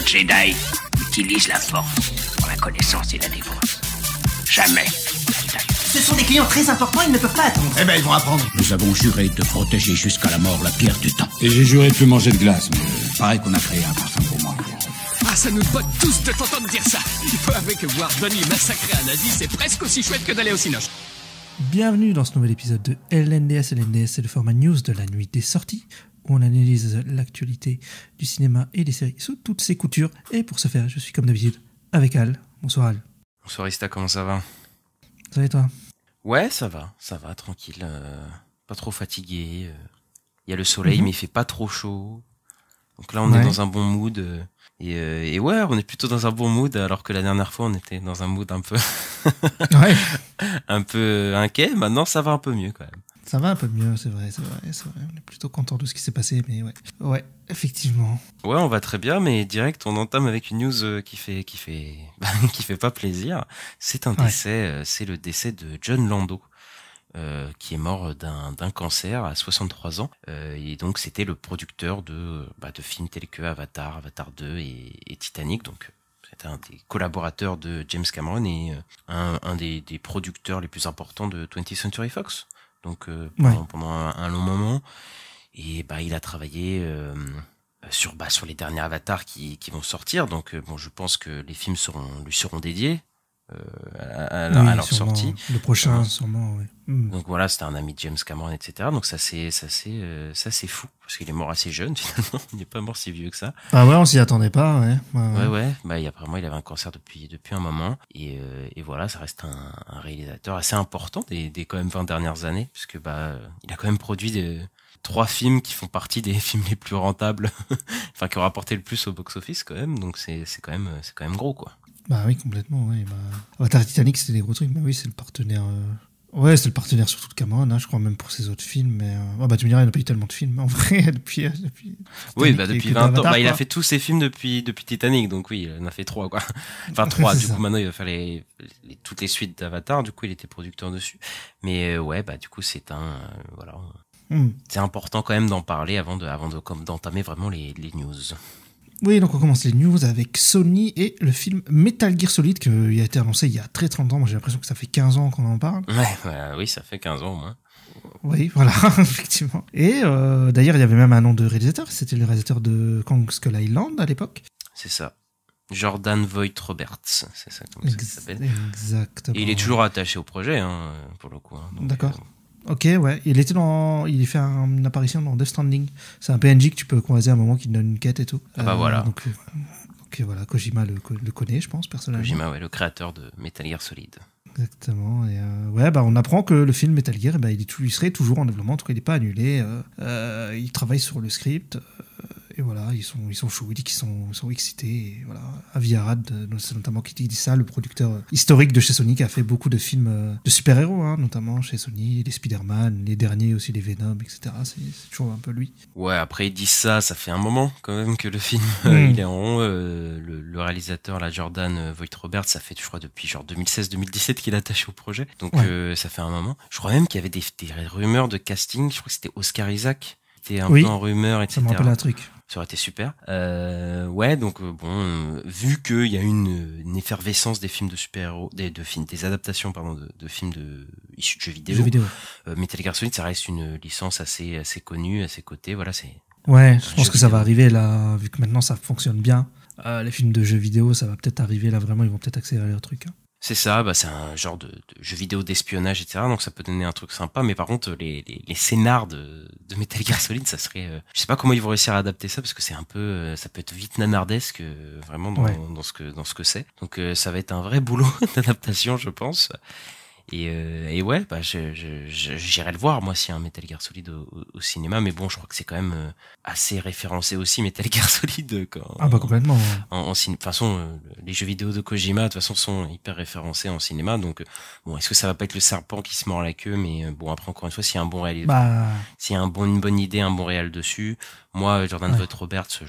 Jedi utilise la force pour la connaissance et la défense. Jamais. Ce sont des clients très importants, ils ne peuvent pas attendre. Eh ben, ils vont apprendre. Nous avons juré de protéger jusqu'à la mort la pierre du temps. Et j'ai juré de plus manger de glace, mais Pareil qu'on a créé un parfum pour moi. Ah, ça nous botte tous de t'entendre dire ça. Il faut avouer que voir Donnie massacrer un nazi, c'est presque aussi chouette que d'aller au cinoche. Bienvenue dans ce nouvel épisode de LNDS. LNDS, c'est le format news de la nuit des sorties, où on analyse l'actualité du cinéma et des séries sous toutes ses coutures. Et pour ce faire, je suis comme d'habitude avec Al. Bonsoir Al. Bonsoir Ista, comment ça va? Ça va et toi? Ouais, ça va, tranquille. Pas trop fatigué. Il y a le soleil, mais il fait pas trop chaud. Donc là, on est dans un bon mood. Et ouais, on est plutôt dans un bon mood, alors que la dernière fois, on était dans un mood un peu... un peu inquiet. Maintenant, ça va un peu mieux quand même. Ça va un peu mieux, c'est vrai. On est plutôt content de ce qui s'est passé, mais ouais. Ouais, effectivement. Ouais, on va très bien, mais direct, on entame avec une news qui fait pas plaisir. C'est un décès, c'est le décès de John Lando, qui est mort d'un cancer à 63 ans. Et donc, c'était le producteur de films tels que Avatar 2 et Titanic. Donc, c'était un des collaborateurs de James Cameron et un des producteurs les plus importants de 20th Century Fox. Donc pendant un long moment, et il a travaillé sur les derniers Avatars qui vont sortir. Donc je pense que les films lui seront dédiés à leur sortie. Le prochain, sûrement, oui. Donc voilà, c'était un ami de James Cameron, etc. Donc ça c'est fou parce qu'il est mort assez jeune finalement. Il n'est pas mort si vieux que ça. Ah ouais, on s'y attendait pas, ouais. Ouais. Apparemment, il avait un cancer depuis un moment et voilà, ça reste un réalisateur assez important des quand même 20 dernières années, puisque il a quand même produit 3 films qui font partie des films les plus rentables, enfin qui ont rapporté le plus au box-office quand même. Donc c'est quand même gros quoi. Bah oui, complètement, ouais. Avatar Titanic, c'était des gros trucs, mais oui, c'est le partenaire. Ouais, c'est le partenaire surtout de Cameron, hein, je crois, même pour ses autres films. Mais tu me diras, il n'a pas eu tellement de films, en vrai, depuis oui, depuis 20 ans. Avatar, il a fait tous ses films depuis Titanic, donc oui, il en a fait 3, quoi. Enfin, 3, du coup, maintenant, il va faire toutes les suites d'Avatar, du coup, il était producteur dessus. Mais du coup, c'est c'est important quand même d'en parler avant d'entamer vraiment les news. Oui, donc on commence les news avec Sony et le film Metal Gear Solid qui a été annoncé il y a très 30 ans. Moi, j'ai l'impression que ça fait 15 ans qu'on en parle. Oui, ça fait 15 ans au moins. Oui, voilà, effectivement. Et d'ailleurs, il y avait même un nom de réalisateur. C'était le réalisateur de Kong Skull Island à l'époque. C'est ça. Jordan Vogt-Roberts, c'est ça comme ça s'appelle. Exactement. Et il est toujours attaché au projet, pour le coup. D'accord. Ok, ouais. Il fait une apparition dans Death Stranding. C'est un PNJ que tu peux croiser à un moment qui te donne une quête et tout. Voilà. Donc voilà, Kojima le connaît, je pense, personnellement. Kojima, ouais, le créateur de Metal Gear Solid. Exactement. Et on apprend que le film Metal Gear, il serait toujours en développement. En tout cas, il n'est pas annulé. Il travaille sur le script. Et voilà, ils sont chauds, ils disent qu'ils sont excités. Et voilà, Avi Arad, c'est notamment qui dit ça, le producteur historique de chez Sony, qui a fait beaucoup de films de super-héros, notamment chez Sony, les Spider-Man, les derniers aussi, les Venom, etc. C'est toujours un peu lui. Ouais, après ils disent ça fait un moment quand même que le film il est en rond. Le réalisateur, la Jordan Vogt-Roberts, ça fait je crois depuis genre 2016-2017 qu'il est attaché au projet. Donc ça fait un moment. Je crois même qu'il y avait des rumeurs de casting. Je crois que c'était Oscar Isaac. C'était un peu en rumeur, etc. Ça me rappelle un truc. Ça aurait été super. Donc vu qu'il y a une effervescence des films de super-héros, des adaptations de films issus de jeux vidéo. Metal Gear Solid, ça reste une licence assez connue, assez cotée. Voilà, je pense que ça va arriver là, vu que maintenant ça fonctionne bien. Les films de jeux vidéo, ça va peut-être arriver là, vraiment, ils vont peut-être accélérer le truc. C'est ça, c'est un genre de jeu vidéo d'espionnage, etc. Donc ça peut donner un truc sympa, mais par contre les scénars de Metal Gear Solid, ça serait, je sais pas comment ils vont réussir à adapter ça, parce que c'est un peu, ça peut être vite nanardesque, vraiment dans ce que c'est. Donc ça va être un vrai boulot d'adaptation, je pense. Et j'irai le voir, moi, s'il y a un Metal Gear Solid au cinéma, mais bon, je crois que c'est quand même assez référencé aussi, Metal Gear Solid. Complètement. Ouais. De toute façon, les jeux vidéo de Kojima, de toute façon, sont hyper référencés en cinéma, donc bon, est-ce que ça va pas être le serpent qui se mord la queue, mais bon, après, encore une fois, s'il y a un bon s'il y a une bonne idée, un bon réal dessus, moi, Jordan Vogt-Roberts,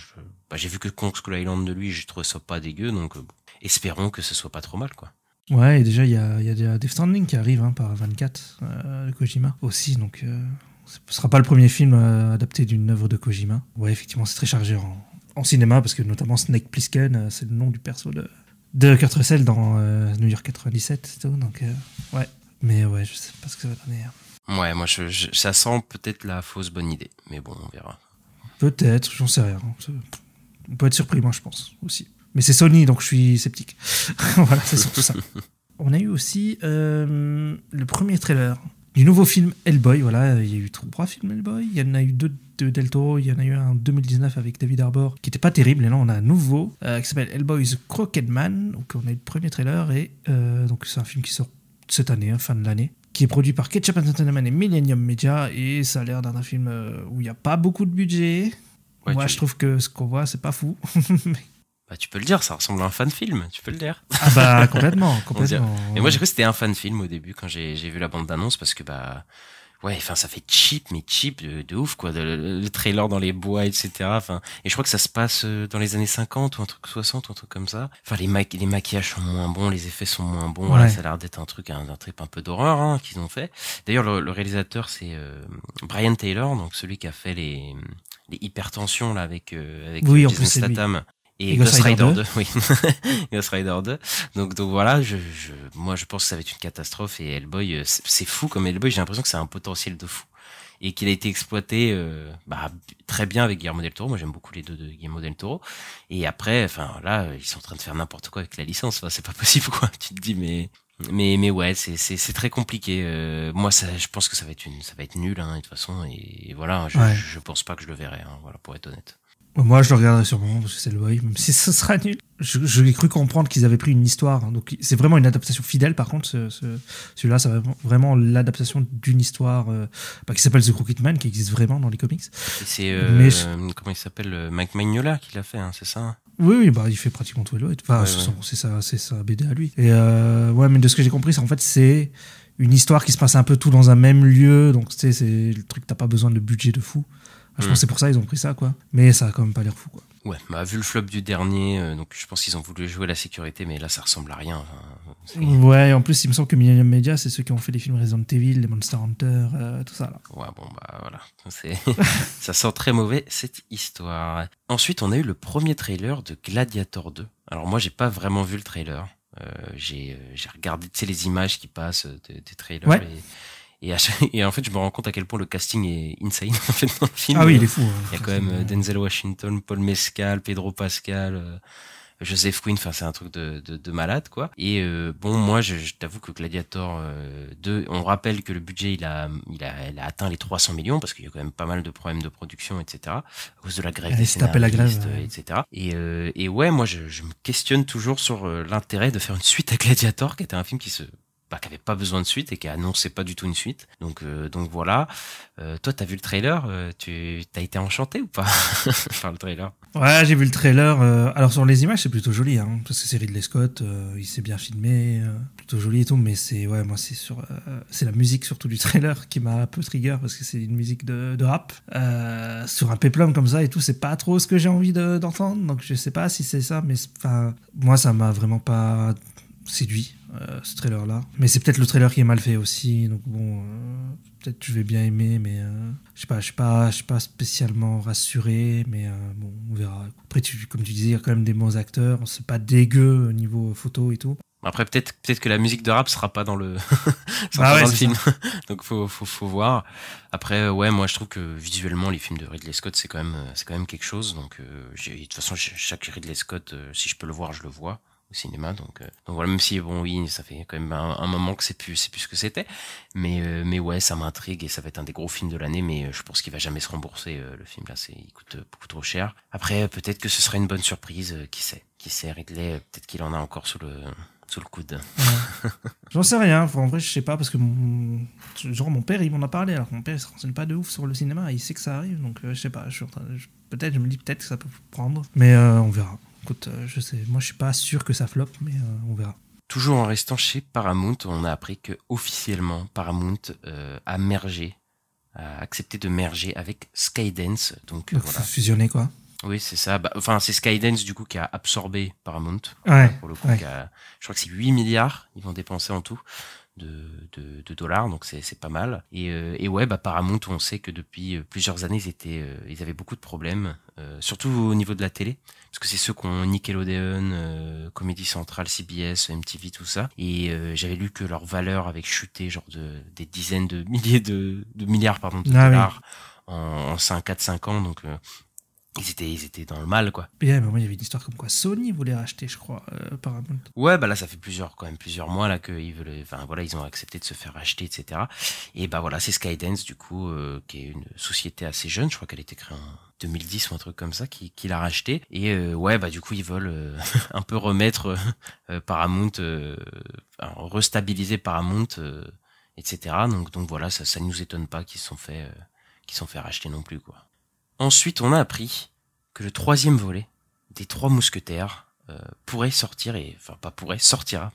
j'ai vu que Kong Skull Island de lui, j'ai trouvé ça pas dégueu, donc espérons que ce soit pas trop mal, quoi. Ouais, et déjà, il y a Death Stranding qui arrive par 24 de Kojima aussi, donc ce sera pas le premier film adapté d'une œuvre de Kojima. Ouais, effectivement, c'est très chargé en cinéma, parce que notamment Snake Plissken, c'est le nom du perso de Kurt Russell dans New York 97 et tout, donc ouais. Mais ouais, je sais pas ce que ça va donner. Ouais, moi, ça sent peut-être la fausse bonne idée, mais bon, on verra. Peut-être, j'en sais rien. On peut être surpris, moi, je pense, aussi. Mais c'est Sony, donc je suis sceptique. Voilà, c'est surtout ça. On a eu aussi le premier trailer du nouveau film Hellboy. Voilà, il y a eu 3 films Hellboy. Il y en a eu 2 de Del Toro. Il y en a eu un en 2019 avec David Harbour qui n'était pas terrible. Et là, on a un nouveau qui s'appelle Hellboy The Crooked Man. Donc, on a eu le premier trailer. Et donc, c'est un film qui sort cette année, fin de l'année, qui est produit par Ketchup Entertainment et Millennium Media. Et ça a l'air d'un film où il n'y a pas beaucoup de budget. Ouais, moi, je trouve que ce qu'on voit, c'est pas fou. Bah, tu peux le dire, ça ressemble à un fan film, tu peux le dire. Ah bah complètement. Mais moi j'ai cru que c'était un fan film au début quand j'ai vu la bande d'annonce parce que bah ouais, enfin ça fait cheap de ouf quoi, le trailer dans les bois etc. Enfin et je crois que ça se passe dans les années 50 ou un truc 60 ou un truc comme ça. Enfin les maquillages sont moins bons, les effets sont moins bons. Ouais. Voilà, ça a l'air d'être un trip un peu d'horreur qu'ils ont fait. D'ailleurs le réalisateur c'est Brian Taylor, donc celui qui a fait les hypertensions là avec oui, Jason Statham. Et Ghost Rider 2, oui. Ghost Rider 2. Donc voilà, moi je pense que ça va être une catastrophe et Hellboy, c'est fou comme Hellboy, j'ai l'impression que c'est un potentiel de fou. Et qu'il a été exploité, très bien avec Guillermo del Toro. Moi j'aime beaucoup les deux de Guillermo del Toro. Et après, enfin là, ils sont en train de faire n'importe quoi avec la licence. Enfin, c'est pas possible quoi. Tu te dis mais ouais, c'est très compliqué. Moi je pense que ça va être nul, hein, de toute façon. Et voilà, je pense pas que je le verrai, hein, voilà, pour être honnête. Moi, je le regarderai sûrement parce que c'est le boy, même si ce sera nul. J'ai cru comprendre qu'ils avaient pris une histoire. Hein, donc, c'est vraiment une adaptation fidèle. Par contre, celui-là, c'est vraiment l'adaptation d'une histoire qui s'appelle The Crooked Man, qui existe vraiment dans les comics. Et c'est comment il s'appelle, Mike Mignola qui l'a fait, hein, c'est ça? Oui, bah il fait pratiquement tout Hellboy. Enfin, ouais. C'est sa BD à lui. Et ouais, mais de ce que j'ai compris, c'est en fait c'est une histoire qui se passe un peu tout dans un même lieu. Donc, tu sais, c'est le truc, t'as pas besoin de budget de fou. Je pense que c'est pour ça qu'ils ont pris ça, quoi. Mais ça a quand même pas l'air fou, quoi. Ouais, bah vu le flop du dernier, donc je pense qu'ils ont voulu jouer la sécurité, mais là ça ressemble à rien. Ouais, en plus il me semble que Millennium Media, c'est ceux qui ont fait les films Resident Evil, les Monster Hunter, tout ça là. Ouais, bon bah voilà, ça sent très mauvais cette histoire. Ensuite, on a eu le premier trailer de Gladiator 2. Alors moi, j'ai pas vraiment vu le trailer. J'ai regardé, tu sais, les images qui passent des trailers. Ouais. Et en fait, je me rends compte à quel point le casting est insane en fait dans le film. Ah oui, il est fou. Il y a quand même Denzel Washington, Paul Mescal, Pedro Pascal, Joseph Quinn. Enfin, c'est un truc de malade, quoi. Et bon, moi, je t'avoue que Gladiator 2, on rappelle que le budget, il a atteint les 300 millions parce qu'il y a quand même pas mal de problèmes de production, etc. À cause de la grève des scénaristes, etc. Et ouais, moi, je me questionne toujours sur l'intérêt de faire une suite à Gladiator, qui était un film qui avait pas besoin de suite et qui annonçait pas du tout une suite. Donc voilà. Toi, t'as vu le trailer, t'as été enchanté ou pas par le trailer? Ouais, j'ai vu le trailer. Alors sur les images, c'est plutôt joli, hein, parce que c'est Ridley Scott, il s'est bien filmé, plutôt joli et tout. Mais moi c'est la musique surtout du trailer qui m'a un peu trigger parce que c'est une musique de rap sur un péplum comme ça et tout. C'est pas trop ce que j'ai envie d'entendre. Donc je sais pas si c'est ça, mais enfin moi ça m'a vraiment pas séduit. Ce trailer là, mais c'est peut-être le trailer qui est mal fait aussi, donc bon, peut-être que je vais bien aimer, mais je suis pas spécialement rassuré, mais bon, on verra. Après, comme tu disais, il y a quand même des bons acteurs, c'est pas dégueu au niveau photo et tout. Après, peut-être que la musique de rap sera pas dans le le film, donc faut voir. Après, ouais, moi je trouve que visuellement les films de Ridley Scott c'est quand même quelque chose, donc de toute façon chaque Ridley Scott, si je peux le voir, je le vois au cinéma, donc voilà, même si bon oui, ça fait quand même un moment que c'est plus ce que c'était, mais ouais, ça m'intrigue et ça va être un des gros films de l'année, mais je pense qu'il va jamais se rembourser, le film là, il coûte beaucoup trop cher. Après, peut-être que ce serait une bonne surprise, qui sait, Ridley, peut-être qu'il en a encore sous le coude. Ouais. J'en sais rien, en vrai je sais pas, parce que mon père il m'en a parlé, alors que mon père il se renseigne pas de ouf sur le cinéma, il sait que ça arrive, donc je sais pas, je me dis peut-être que ça peut prendre, mais on verra. Écoute, je sais, moi je suis pas sûr que ça floppe, mais on verra. Toujours en restant chez Paramount, on a appris que officiellement Paramount a accepté de merger avec Skydance, donc voilà. Fusionner quoi. Oui, c'est ça. Enfin, c'est Skydance du coup qui a absorbé Paramount. Ouais. Pour le coup, je crois que c'est 8 milliards ils vont dépenser en tout. de dollars, donc c'est pas mal. Et ouais, Paramount, on sait que depuis plusieurs années, ils avaient beaucoup de problèmes, surtout au niveau de la télé, parce que c'est ceux qui ont Nickelodeon, Comedy Central, CBS, MTV, tout ça. Et j'avais lu que leur valeur avait chuté, genre des dizaines de milliers de milliards, de dollars en 4-5 ans, donc ils étaient dans le mal, quoi. Et à un moment, il y avait une histoire comme quoi Sony voulait racheter, je crois, Paramount. Ouais, là, ça fait plusieurs mois, là, qu'ils veulent, ils ont accepté de se faire racheter, etc. Et voilà, c'est Skydance, du coup, qui est une société assez jeune, je crois qu'elle a été créée en 2010 ou un truc comme ça, qui l'a racheté. Et du coup, ils veulent un peu remettre Paramount, restabiliser Paramount, etc. Donc voilà, ça nous étonne pas qu'ils se sont fait racheter non plus, quoi. Ensuite, on a appris que le 3e volet des Trois Mousquetaires sortira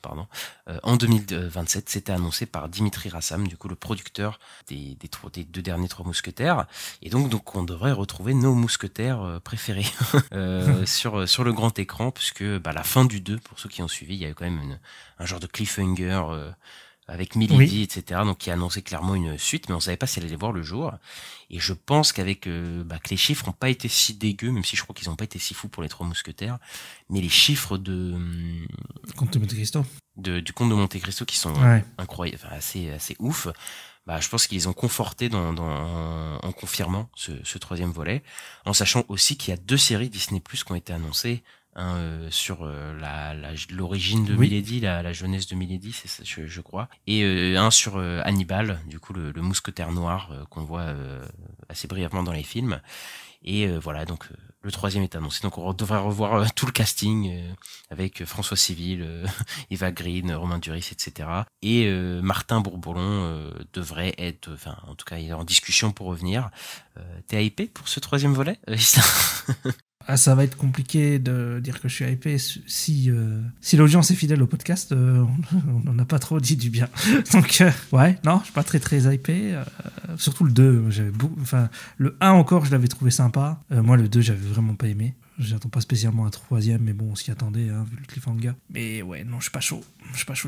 en 2027. C'était annoncé par Dimitri Rassam, du coup le producteur des 2 derniers Trois Mousquetaires. Et donc on devrait retrouver nos mousquetaires préférés sur le grand écran, puisque la fin du 2, pour ceux qui ont suivi, il y a eu quand même un genre de cliffhanger avec Milady, etc. Donc qui a annoncé clairement une suite, mais on savait pas si elle allait voir le jour. Et je pense qu'avec que les chiffres n'ont pas été si dégueux, même si je crois qu'ils n'ont pas été si fous pour les Trois Mousquetaires, mais les chiffres du Comte de Monte Cristo, du Comte de Monte Cristo qui sont incroyables, assez ouf. Je pense qu'ils ont conforté en confirmant ce 3e volet, en sachant aussi qu'il y a 2 séries Disney+ qui ont été annoncées. Sur l'origine de Milady, la jeunesse de Milady, c'est ça, je crois, et un sur Hannibal, du coup le mousquetaire noir qu'on voit assez brièvement dans les films. Et voilà, donc le 3e est annoncé, donc on devrait revoir tout le casting avec François Civil, Eva Green, Romain Duris, etc. Et Martin Bourboulon devrait être, en tout cas il est en discussion pour revenir. T'es hypé pour ce 3e volet, ça va être compliqué de dire que je suis hypé si l'audience est fidèle au podcast. On n'en a pas trop dit du bien. Donc non, je suis pas très très hypé. Surtout le 2, le 1 encore, je l'avais trouvé sympa. Moi le 2, j'avais vraiment pas aimé. J'attends pas spécialement un 3e, mais bon, on s'y attendait, vu le cliffhanger. Mais ouais, non, je suis pas chaud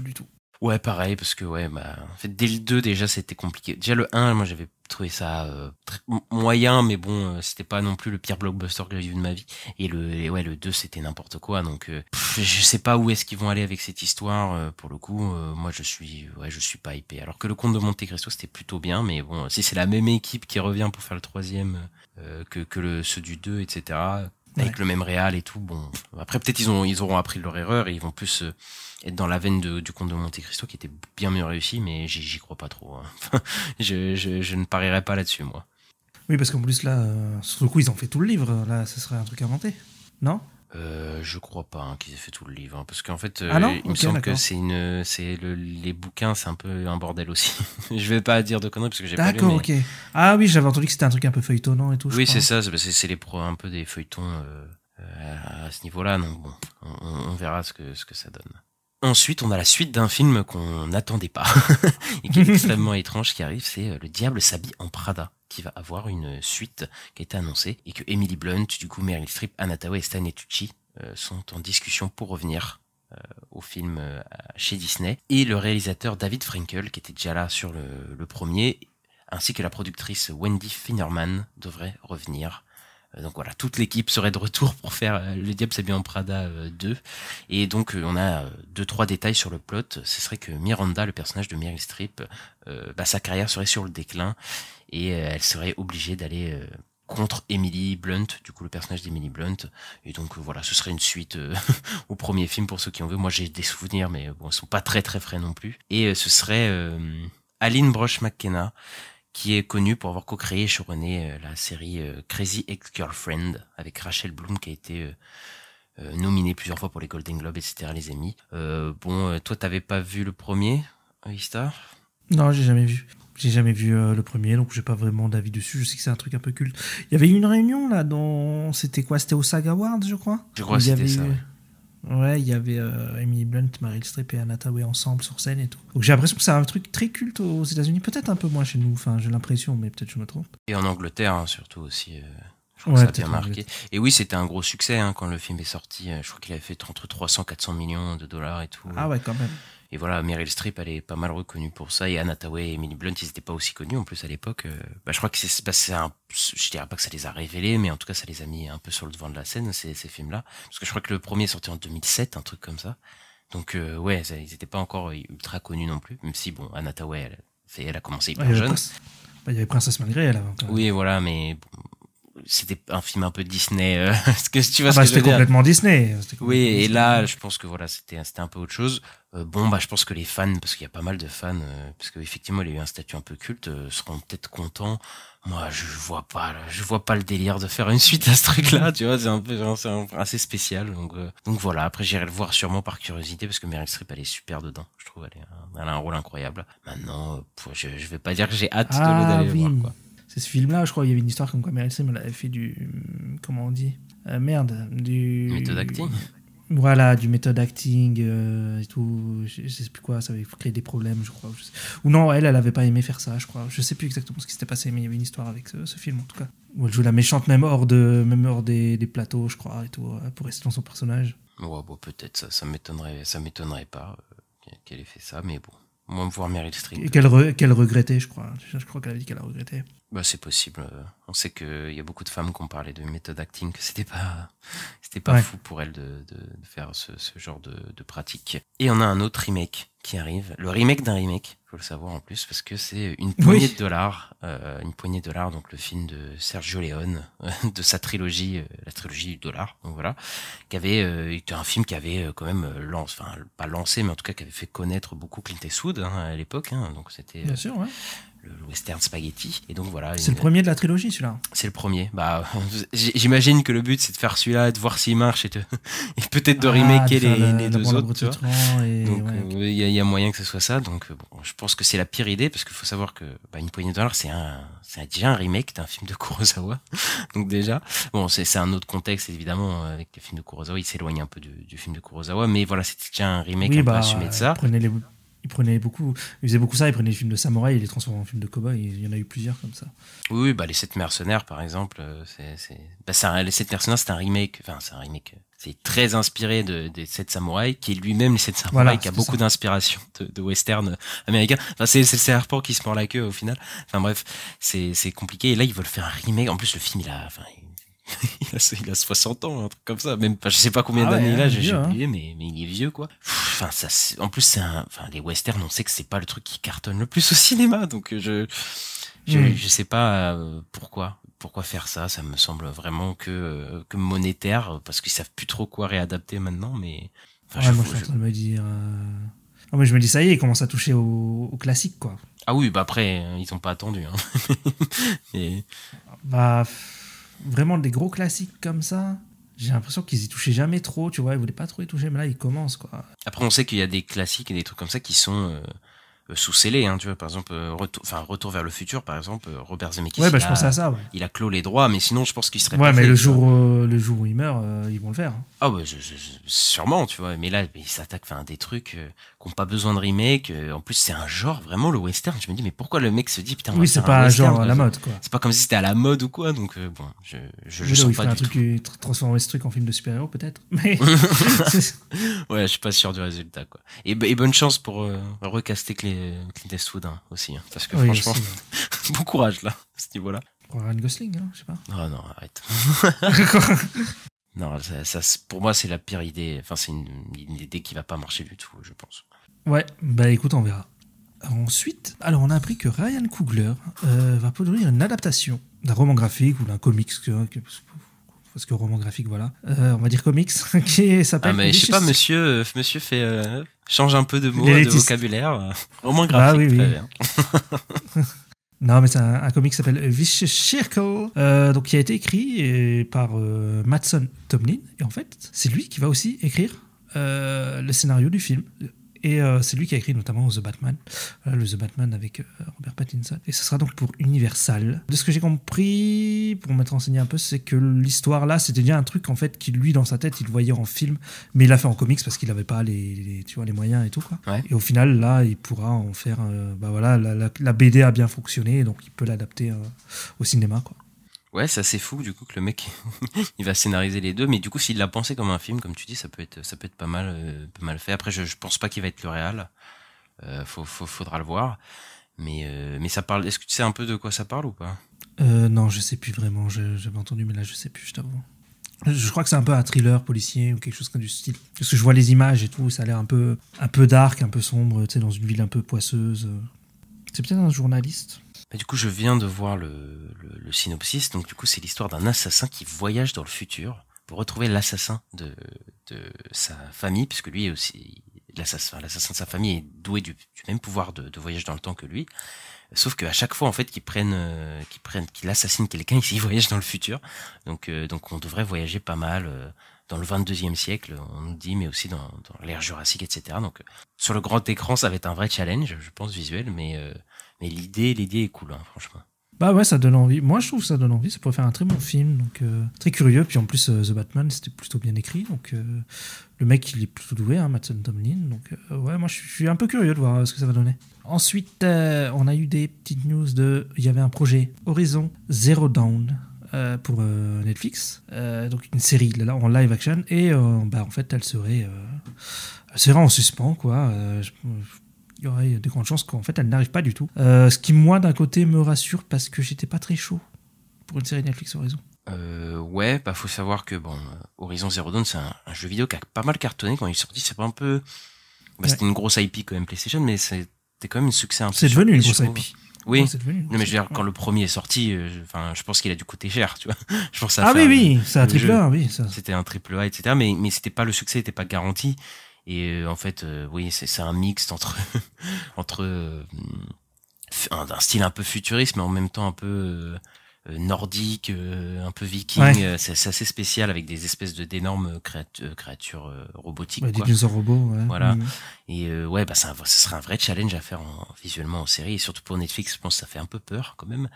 du tout. Ouais, pareil, parce que en fait, dès le 2, déjà, c'était compliqué. Déjà, le 1, moi, j'avais trouvé ça moyen, mais bon, c'était pas non plus le pire blockbuster que j'ai vu de ma vie. Et le 2, c'était n'importe quoi, donc je sais pas où est-ce qu'ils vont aller avec cette histoire. Pour le coup, moi, je suis pas hypé. Alors que le Comte de Monte Cristo, c'était plutôt bien, mais bon, si c'est la même équipe qui revient pour faire le 3e que ceux du 2, etc., avec le même réal et tout, bon. Après, peut-être ils auront appris leur erreur et ils vont plus être dans la veine du Comte de Monte Cristo, qui était bien mieux réussi, mais j'y crois pas trop. Hein. je ne parierais pas là-dessus, moi. Oui, parce qu'en plus, là, sur le coup, ils ont fait tout le livre. Là, ça serait un truc inventé, non ? Je crois pas qu'ils aient fait tout le livre, hein, parce qu'en fait, il me semble que les bouquins, c'est un peu un bordel aussi. Je vais pas dire de conneries parce que j'ai pas lu. D'accord, ok. Ah oui, j'avais entendu que c'était un truc un peu feuilletonnant et tout. Oui, c'est ça. C'est un peu des feuilletons à ce niveau-là. Donc bon, on verra ce que ça donne. Ensuite, on a la suite d'un film qu'on n'attendait pas et qui est extrêmement étrange qui arrive, c'est Le Diable s'habille en Prada, qui va avoir une suite qui a été annoncée et que Emily Blunt, du coup Meryl Streep, Anna Thaoué et Stanley Tucci sont en discussion pour revenir au film chez Disney. Et le réalisateur David Frankel, qui était déjà là sur le premier, ainsi que la productrice Wendy Finerman devraient revenir. Donc voilà, toute l'équipe serait de retour pour faire Le Diable s'habille en Prada 2. Et donc on a 2-3 détails sur le plot. Ce serait que Miranda, le personnage de Meryl Streep, sa carrière serait sur le déclin et elle serait obligée d'aller contre Emily Blunt, du coup le personnage d'Emily Blunt. Et donc voilà, ce serait une suite au premier film pour ceux qui en veulent. Moi j'ai des souvenirs, mais bon, ils sont pas très très frais non plus. Et ce serait Aline Brosh McKenna, qui est connue pour avoir co-créé et showrunné la série Crazy Ex-Girlfriend avec Rachel Bloom, qui a été nominée plusieurs fois pour les Golden Globes, etc., les Emmy. Toi, t'avais pas vu le premier, Ista ? Non, j'ai jamais vu. J'ai jamais vu le premier, donc j'ai pas vraiment d'avis dessus. Je sais que c'est un truc un peu culte. Il y avait eu une réunion là dont c'était quoi ? C'était au SAG Awards, je crois. Je crois que c'était ça. Ouais, il y avait Emily Blunt, Meryl Streep et Anna Thaoué ensemble sur scène et tout. Donc j'ai l'impression que c'est un truc très culte aux États-Unis, peut-être un peu moins chez nous. Enfin, j'ai l'impression, mais peut-être je me trompe. Et en Angleterre, hein, surtout aussi. Je crois que ça a bien marqué. Et oui, c'était un gros succès quand le film est sorti. Je crois qu'il avait fait entre 300 et 400 millions de dollars et tout. Ah ouais, quand même. Et voilà, Meryl Streep, elle est pas mal reconnue pour ça. Et Anne Hathaway et Emily Blunt, ils étaient pas aussi connus en plus à l'époque. Je crois que je dirais pas que ça les a révélés, mais en tout cas, ça les a mis un peu sur le devant de la scène, ces films-là. Parce que je crois que le premier est sorti en 2007, un truc comme ça. Donc ouais, ils étaient pas encore ultra connus non plus. Même si bon, Anne Hathaway, elle a commencé hyper jeune. Il y avait Princesse Malgré, elle avant. Oui, voilà, mais c'était un film un peu Disney. Est-ce que tu vois ce que je veux c'était dire? complètement Disney. Oui, et là, je pense que voilà, c'était un peu autre chose. Je pense que les fans, parce qu'il y a pas mal de fans, parce qu'effectivement, il a eu un statut un peu culte, seront peut-être contents. Moi, je vois pas le délire de faire une suite à ce truc-là, tu vois, c'est assez spécial. Donc voilà. Après, j'irai le voir sûrement par curiosité, parce que Meryl Streep, elle est super dedans. Je trouve, elle a un rôle incroyable. Maintenant, je vais pas dire que j'ai hâte d'aller le voir, quoi. C'est ce film-là, je crois, il y avait une histoire comme quoi Meryl Streep, elle avait fait comment on dit? Du méthode acting. Voilà, du méthode acting et tout. Je sais plus quoi, ça avait créé des problèmes, je crois. Ou non, elle avait pas aimé faire ça, je crois. Je sais plus exactement ce qui s'était passé, mais il y avait une histoire avec ce film, en tout cas. Où elle joue la méchante, même hors des plateaux, je crois, et tout, pour rester dans son personnage. Ouais, bon, peut-être, ça m'étonnerait pas qu'elle ait fait ça, mais bon. Moi, me voir Meryl Streep. Et qu'elle regrettait, je crois. Je crois qu'elle a dit qu'elle a regretté. C'est possible. On sait qu'il y a beaucoup de femmes qui ont parlé de méthode acting, que c'était pas fou pour elles de faire ce genre de pratique. Et on a un autre remake qui arrive. Le remake d'un remake, faut le savoir en plus, parce que c'est une poignée de dollars. Donc le film de Sergio Leone, de sa trilogie, la trilogie du dollar. Donc voilà. Qui avait été un film qui avait quand même pas lancé, mais en tout cas qui avait fait connaître beaucoup Clint Eastwood à l'époque. Donc c'était. Bien sûr, ouais. Le western spaghetti, et donc voilà. C'est le premier de la trilogie, celui-là. C'est le premier. J'imagine que le but c'est de faire celui-là, de voir s'il marche et peut-être de remaker les deux autres. Tu vois. Donc il y a moyen que ce soit ça. Donc je pense que c'est la pire idée, parce qu'il faut savoir que une poignée de dollars, c'est déjà un remake d'un film de Kurosawa. Donc déjà, bon, c'est un autre contexte évidemment avec les films de Kurosawa. Il s'éloigne un peu du film de Kurosawa, mais voilà, c'était déjà un remake un peu assumé de ça. Il faisait beaucoup ça, il prenait les films de samouraï, il les transformait en films de cow-boy, il y en a eu plusieurs comme ça. Oui, les 7 mercenaires par exemple, les 7 mercenaires, c'est un remake, c'est très inspiré des 7 samouraïs, qui est lui-même les 7 samouraïs, voilà, qui a beaucoup d'inspiration de western américain. C'est le serpent qui se mord la queue au final. Bref, c'est compliqué, et là ils veulent faire un remake. En plus le film il a 60 ans, un truc comme ça. Même, je sais pas combien d'années il a, j'ai oublié, mais il est vieux, quoi. En plus, les westerns, on sait que c'est pas le truc qui cartonne le plus au cinéma, donc je sais pas pourquoi faire ça. Ça me semble vraiment que monétaire, parce qu'ils savent plus trop quoi réadapter maintenant, mais. Moi, je suis en train de me dire. Non, mais je me dis, ça y est, ils commencent à toucher au classique, quoi. Ah oui, après, ils ont pas attendu. Et... Vraiment des gros classiques comme ça, j'ai l'impression qu'ils y touchaient jamais trop, tu vois, ils voulaient pas trop y toucher, mais là ils commencent, quoi. Après on sait qu'il y a des classiques et des trucs comme ça qui sont sous-scellés, tu vois, par exemple Retour vers le futur, par exemple, Robert Zemeckis. Ouais, je pensais à ça, ouais. Il a clos les droits, mais sinon je pense qu'il serait pas fait. Ouais, mais le jour où il meurt, ils vont le faire. Ah ouais, sûrement, tu vois, mais là ils s'attaquent à des trucs qui ont pas besoin de remake. En plus c'est un genre vraiment, le western. Je me dis, mais pourquoi le mec se dit putain, oui, c'est pas un genre à la mode, quoi. C'est pas comme si c'était à la mode ou quoi, donc bon, je sens pas du tout. Transformer ce truc en film de super-héros peut-être, mais ouais, je suis pas sûr du résultat, quoi. Et bonne chance pour recaster Clint Eastwood aussi, parce que franchement, aussi, bon courage là, à ce niveau-là. Pour Ryan Gosling, je sais pas. Oh non, arrête. Non, ça, pour moi, c'est la pire idée. C'est une idée qui va pas marcher du tout, je pense. Ouais, écoute, on verra. Ensuite, on a appris que Ryan Coogler va produire une adaptation d'un roman graphique ou d'un comics, parce que roman graphique, voilà. On va dire comics, qui s'appelle... Ah, mais je sais pas, monsieur fait... change un peu de mots, de vocabulaire. Roman graphique, oui. Très bien. Non, mais c'est un comic qui s'appelle Vicious Circle, donc qui a été écrit par Mattson Tomlin. Et en fait, c'est lui qui va aussi écrire le scénario du film. Et c'est lui qui a écrit notamment The Batman, le The Batman avec Robert Pattinson. Et ce sera donc pour Universal. De ce que j'ai compris, pour m'être renseigné un peu, c'est que l'histoire là, c'était déjà un truc en fait qui lui dans sa tête, il le voyait en film, mais il l'a fait en comics parce qu'il n'avait pas les moyens et tout, quoi. Ouais. Et au final là, il pourra en faire, la BD a bien fonctionné, donc il peut l'adapter au cinéma, quoi. Ouais, c'est assez fou du coup que le mec il va scénariser les deux, mais du coup s'il l'a pensé comme un film, comme tu dis, ça peut être pas mal fait. Après, je pense pas qu'il va être le réal. Faudra le voir. Mais ça parle. Est-ce que tu sais un peu de quoi ça parle ou pas? Non, je sais plus vraiment. J'avais entendu, mais là, je sais plus, je t'avoue. Je crois que c'est un peu un thriller policier ou quelque chose comme du style. Parce que je vois les images et tout, ça a l'air un peu dark, un peu sombre, tu sais, dans une ville un peu poisseuse. C'est peut-être un journaliste. Bah, du coup, je viens de voir le synopsis. Donc, du coup, c'est l'histoire d'un assassin qui voyage dans le futur pour retrouver l'assassin de sa famille, puisque lui est aussi l'assassin de sa famille est doué du même pouvoir de voyage dans le temps que lui. Sauf qu'à chaque fois, en fait, qu'il assassine quelqu'un, il voyage dans le futur. Donc on devrait voyager pas mal dans le 22e siècle, on nous dit, mais aussi dans l'ère jurassique, etc. Donc, sur le grand écran, ça va être un vrai challenge, je pense, visuel, mais l'idée est cool, hein, franchement. Bah ouais, ça donne envie. Moi, je trouve que ça donne envie. Ça pourrait faire un très bon film, donc très curieux. Puis en plus, The Batman, c'était plutôt bien écrit. Donc le mec, il est plutôt doué, hein, Matt Tomlin. Donc ouais, moi, je suis un peu curieux de voir ce que ça va donner. Ensuite, on a eu des petites news il y avait un projet Horizon Zero Dawn pour Netflix. Donc une série là en live action. Et en fait, elle serait en suspens, quoi. Il y aurait de grandes chances qu'en fait elle n'arrive pas du tout. Ce qui, moi, d'un côté, me rassure parce que j'étais pas très chaud pour une série Netflix Horizon. Ouais, bah faut savoir que Horizon Zero Dawn, c'est un jeu vidéo qui a pas mal cartonné quand il est sorti. C'est pas un peu, c'était une grosse IP quand même PlayStation, mais c'était quand même un succès un peu. C'est devenu une grosse IP. Oui. Non, mais je veux dire, quand le premier est sorti, je pense qu'il a dû coûter cher, tu vois. Je pense que ça. Ah oui, c'est un triple A, oui. C'était un triple A, etc. Mais c'était pas, le succès était pas garanti. Et en fait, oui, c'est un mix entre un style un peu futuriste, mais en même temps un peu nordique, un peu viking. Ouais. C'est assez spécial, avec des espèces d'énormes créatures robotiques. Ouais, des dinosaures robots. Ouais. Voilà. Et ouais, ce serait un vrai challenge à faire visuellement en série, et surtout pour Netflix, je pense que ça fait un peu peur quand même.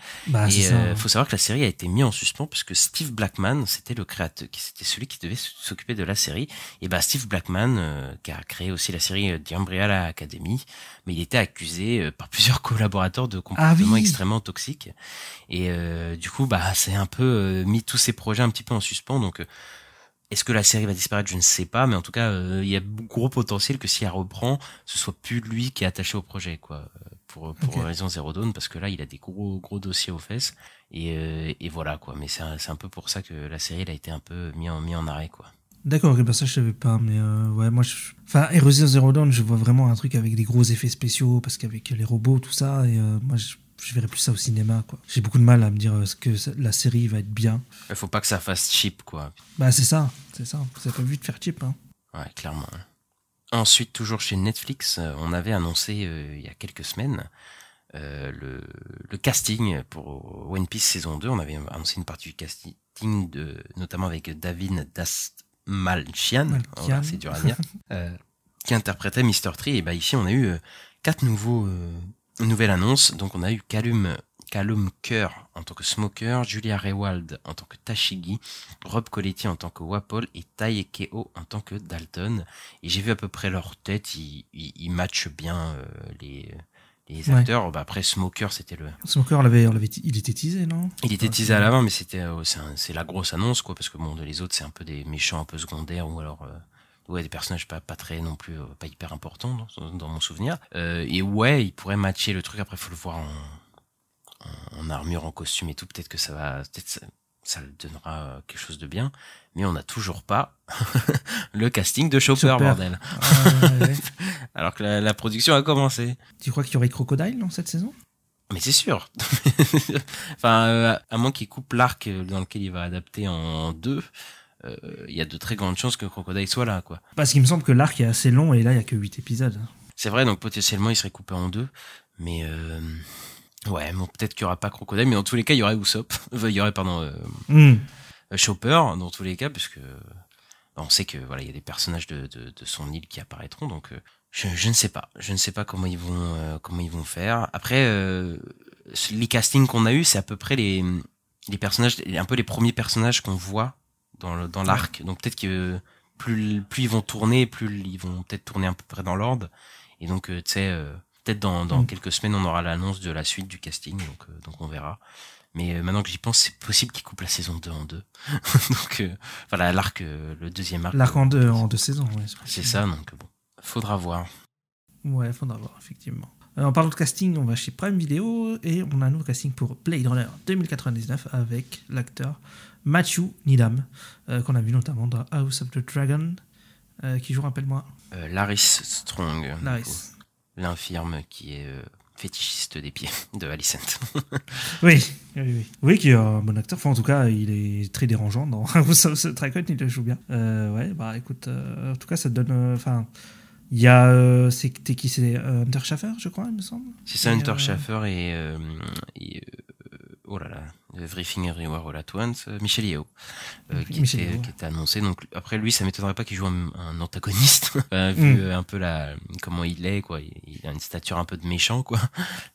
Et faut savoir que la série a été mise en suspens parce que Steve Blackman, c'était le créateur, c'était celui qui devait s'occuper de la série. Et Steve Blackman, qui a créé aussi la série The Umbrella Academy, mais il était accusé par plusieurs collaborateurs de comportements extrêmement toxiques. Et du coup, c'est un peu mis tous ces projets un petit peu en suspens. Donc est-ce que la série va disparaître? Je ne sais pas, mais en tout cas, il y a gros potentiel que si elle reprend, ce soit plus lui qui est attaché au projet, quoi, pour Horizon Zero Dawn, parce que là, il a des gros dossiers aux fesses, et voilà, quoi. Mais c'est un peu pour ça que la série, elle a été un peu mis en arrêt, quoi. D'accord, ça je savais pas, mais ouais, moi, Horizon Zero Dawn, je vois vraiment un truc avec des gros effets spéciaux, parce qu'avec les robots, tout ça, et moi, je verrais plus ça au cinéma, quoi. J'ai beaucoup de mal à me dire que la série va être bien. Il faut pas que ça fasse cheap, quoi. C'est ça. Ça peut vite faire cheap, hein. Ouais, clairement. Ensuite, toujours chez Netflix, on avait annoncé il y a quelques semaines le casting pour One Piece saison 2. On avait annoncé une partie du casting, notamment avec David Dastmalchian, c'est dur à dire, qui interprétait Mr. Tree. Et ici, on a eu 4 nouvelle annonce. Donc on a eu Callum Kerr en tant que Smoker, Julia Rewald en tant que Tashigi, Rob Coletti en tant que Wapol et Tai Ekeo en tant que Dalton. Et j'ai vu à peu près leur tête, ils matchent bien les acteurs. Ouais. Après Smoker, c'était le... Smoker, il était teasé, non? Il était teasé à l'avant, mais c'est la grosse annonce, quoi, parce que les autres, c'est un peu des méchants un peu secondaires, ou alors... Ouais, des personnages pas très non plus, pas hyper importants dans mon souvenir. Et ouais, il pourrait matcher le truc. Après, faut le voir en armure, en costume et tout. Peut-être que ça le donnera quelque chose de bien. Mais on n'a toujours pas le casting de Chopper. Bordel. Ouais. Alors que la production a commencé. Tu crois qu'il y aurait Crocodile dans cette saison? Mais c'est sûr. Enfin, à moins qu'il coupe l'arc dans lequel il va adapter en 2. Il y a de très grandes chances que Crocodile soit là, quoi. Parce qu'il me semble que l'arc est assez long et là il y a que 8 épisodes. C'est vrai, donc potentiellement il serait coupé en 2, mais ouais, bon, peut-être qu'il y aura pas Crocodile, mais dans tous les cas il y aurait Usopp, il y aurait Chopper dans tous les cas, parce que on sait que voilà, il y a des personnages de son île qui apparaîtront, donc je ne sais pas comment ils vont faire. Après les castings qu'on a eu, c'est à peu près les personnages, un peu les premiers personnages qu'on voit dans l'arc. Donc peut-être que plus ils vont tourner, plus ils vont peut-être tourner à peu près dans l'ordre. Et donc tu sais, peut-être dans quelques semaines on aura l'annonce de la suite du casting. Donc on verra. Mais maintenant que j'y pense, c'est possible qu'il coupe la saison 2 en deux. Donc, voilà, l'arc, le deuxième arc. L'arc en deux saisons, ouais. C'est ça, donc bon, faudra voir. Ouais, faudra voir, effectivement. En parlant de casting, on va chez Prime Video et on a un nouveau casting pour Blade Runner 2099 avec l'acteur Matthew Needham, qu'on a vu notamment dans House of the Dragon, qui joue, rappelle-moi. Laris Strong. Laris. L'infirme qui est fétichiste des pieds de Alicent. Oui, qui est un bon acteur. Enfin, en tout cas, il est très dérangeant dans House of the Dragon, il le joue bien. Ouais, bah écoute, en tout cas, ça te donne. Enfin, il y a. C'était qui? C'est Hunter Schafer, je crois, il me semble. C'est ça, Hunter Schafer et oh là là, Everything Everywhere All At Once, Michel Yeo, qui était annoncé. Donc après lui, ça m'étonnerait pas qu'il joue un antagoniste, vu un peu comment il est, quoi. Il a une stature un peu de méchant, quoi.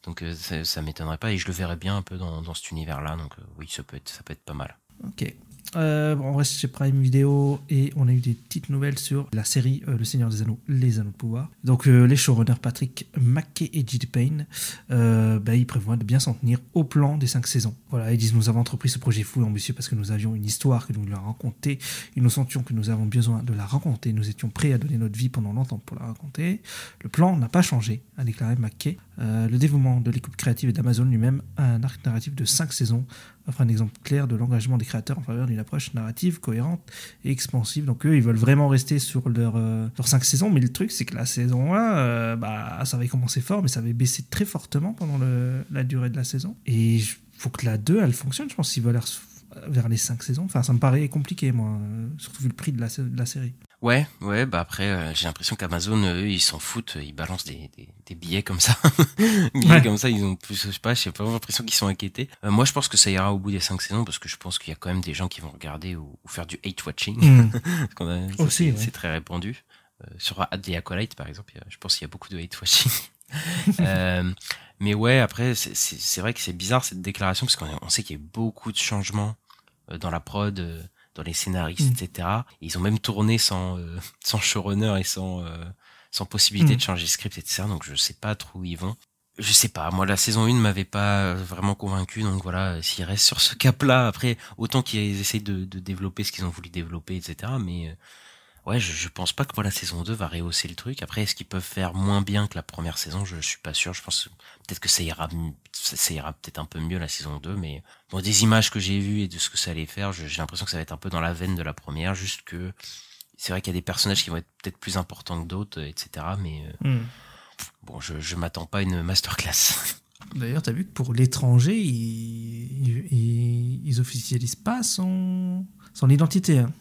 Donc ça m'étonnerait pas et je le verrais bien un peu dans cet univers-là. Donc oui, ça peut être pas mal. Ok. On reste chez Prime Video et on a eu des petites nouvelles sur la série Le Seigneur des Anneaux, Les Anneaux de Pouvoir. Donc les showrunners Patrick McKay et J.D. Payne, ils prévoient de bien s'en tenir au plan des 5 saisons. Voilà, ils disent: nous avons entrepris ce projet fou et ambitieux parce que nous avions une histoire que nous voulions raconter et nous sentions que nous avons besoin de la raconter. Nous étions prêts à donner notre vie pendant longtemps pour la raconter. Le plan n'a pas changé, a déclaré McKay. Le dévouement de l'équipe créative et d'Amazon lui-même a un arc narratif de 5 saisons offre un exemple clair de l'engagement des créateurs en faveur d'une approche narrative cohérente et expansive. Donc eux, ils veulent vraiment rester sur leurs 5 saisons, mais le truc, c'est que la saison 1, ça avait commencé fort, mais ça avait baissé très fortement pendant la durée de la saison. Et il faut que la 2, elle fonctionne, je pense, s'ils veulent aller vers les 5 saisons. Enfin, ça me paraît compliqué, moi, surtout vu le prix de la série. Ouais, après, j'ai l'impression qu'Amazon, eux, ils s'en foutent, ils balancent des billets comme ça. Comme ça, ils ont plus, je sais pas, j'ai l'impression qu'ils sont inquiétés. Moi, je pense que ça ira au bout des 5 saisons, parce que je pense qu'il y a quand même des gens qui vont regarder ou faire du hate-watching. C'est très répandu. Sur The Acolyte, par exemple, je pense qu'il y a beaucoup de hate-watching. Mais ouais, après, c'est vrai que c'est bizarre cette déclaration, parce qu'on sait qu'il y a beaucoup de changements dans la prod, dans les scénaristes, etc. Et ils ont même tourné sans showrunner et sans possibilité de changer le script, etc. Donc je sais pas trop où ils vont. Je sais pas, moi la saison 1 m'avait pas vraiment convaincu, donc voilà, s'ils restent sur ce cap-là, après, autant qu'ils essayent de développer ce qu'ils ont voulu développer, etc. Mais ouais, je pense pas que pour la saison 2 va rehausser le truc. Après, est-ce qu'ils peuvent faire moins bien que la première saison? Je suis pas sûr. Je pense peut-être que ça ira peut-être un peu mieux la saison 2, mais bon, des images que j'ai vues et de ce que ça allait faire, j'ai l'impression que ça va être un peu dans la veine de la première, juste que c'est vrai qu'il y a des personnages qui vont être peut-être plus importants que d'autres, etc. Mais bon, je m'attends pas à une masterclass. D'ailleurs, t'as vu que pour l'étranger, ils officialisent pas son identité, hein.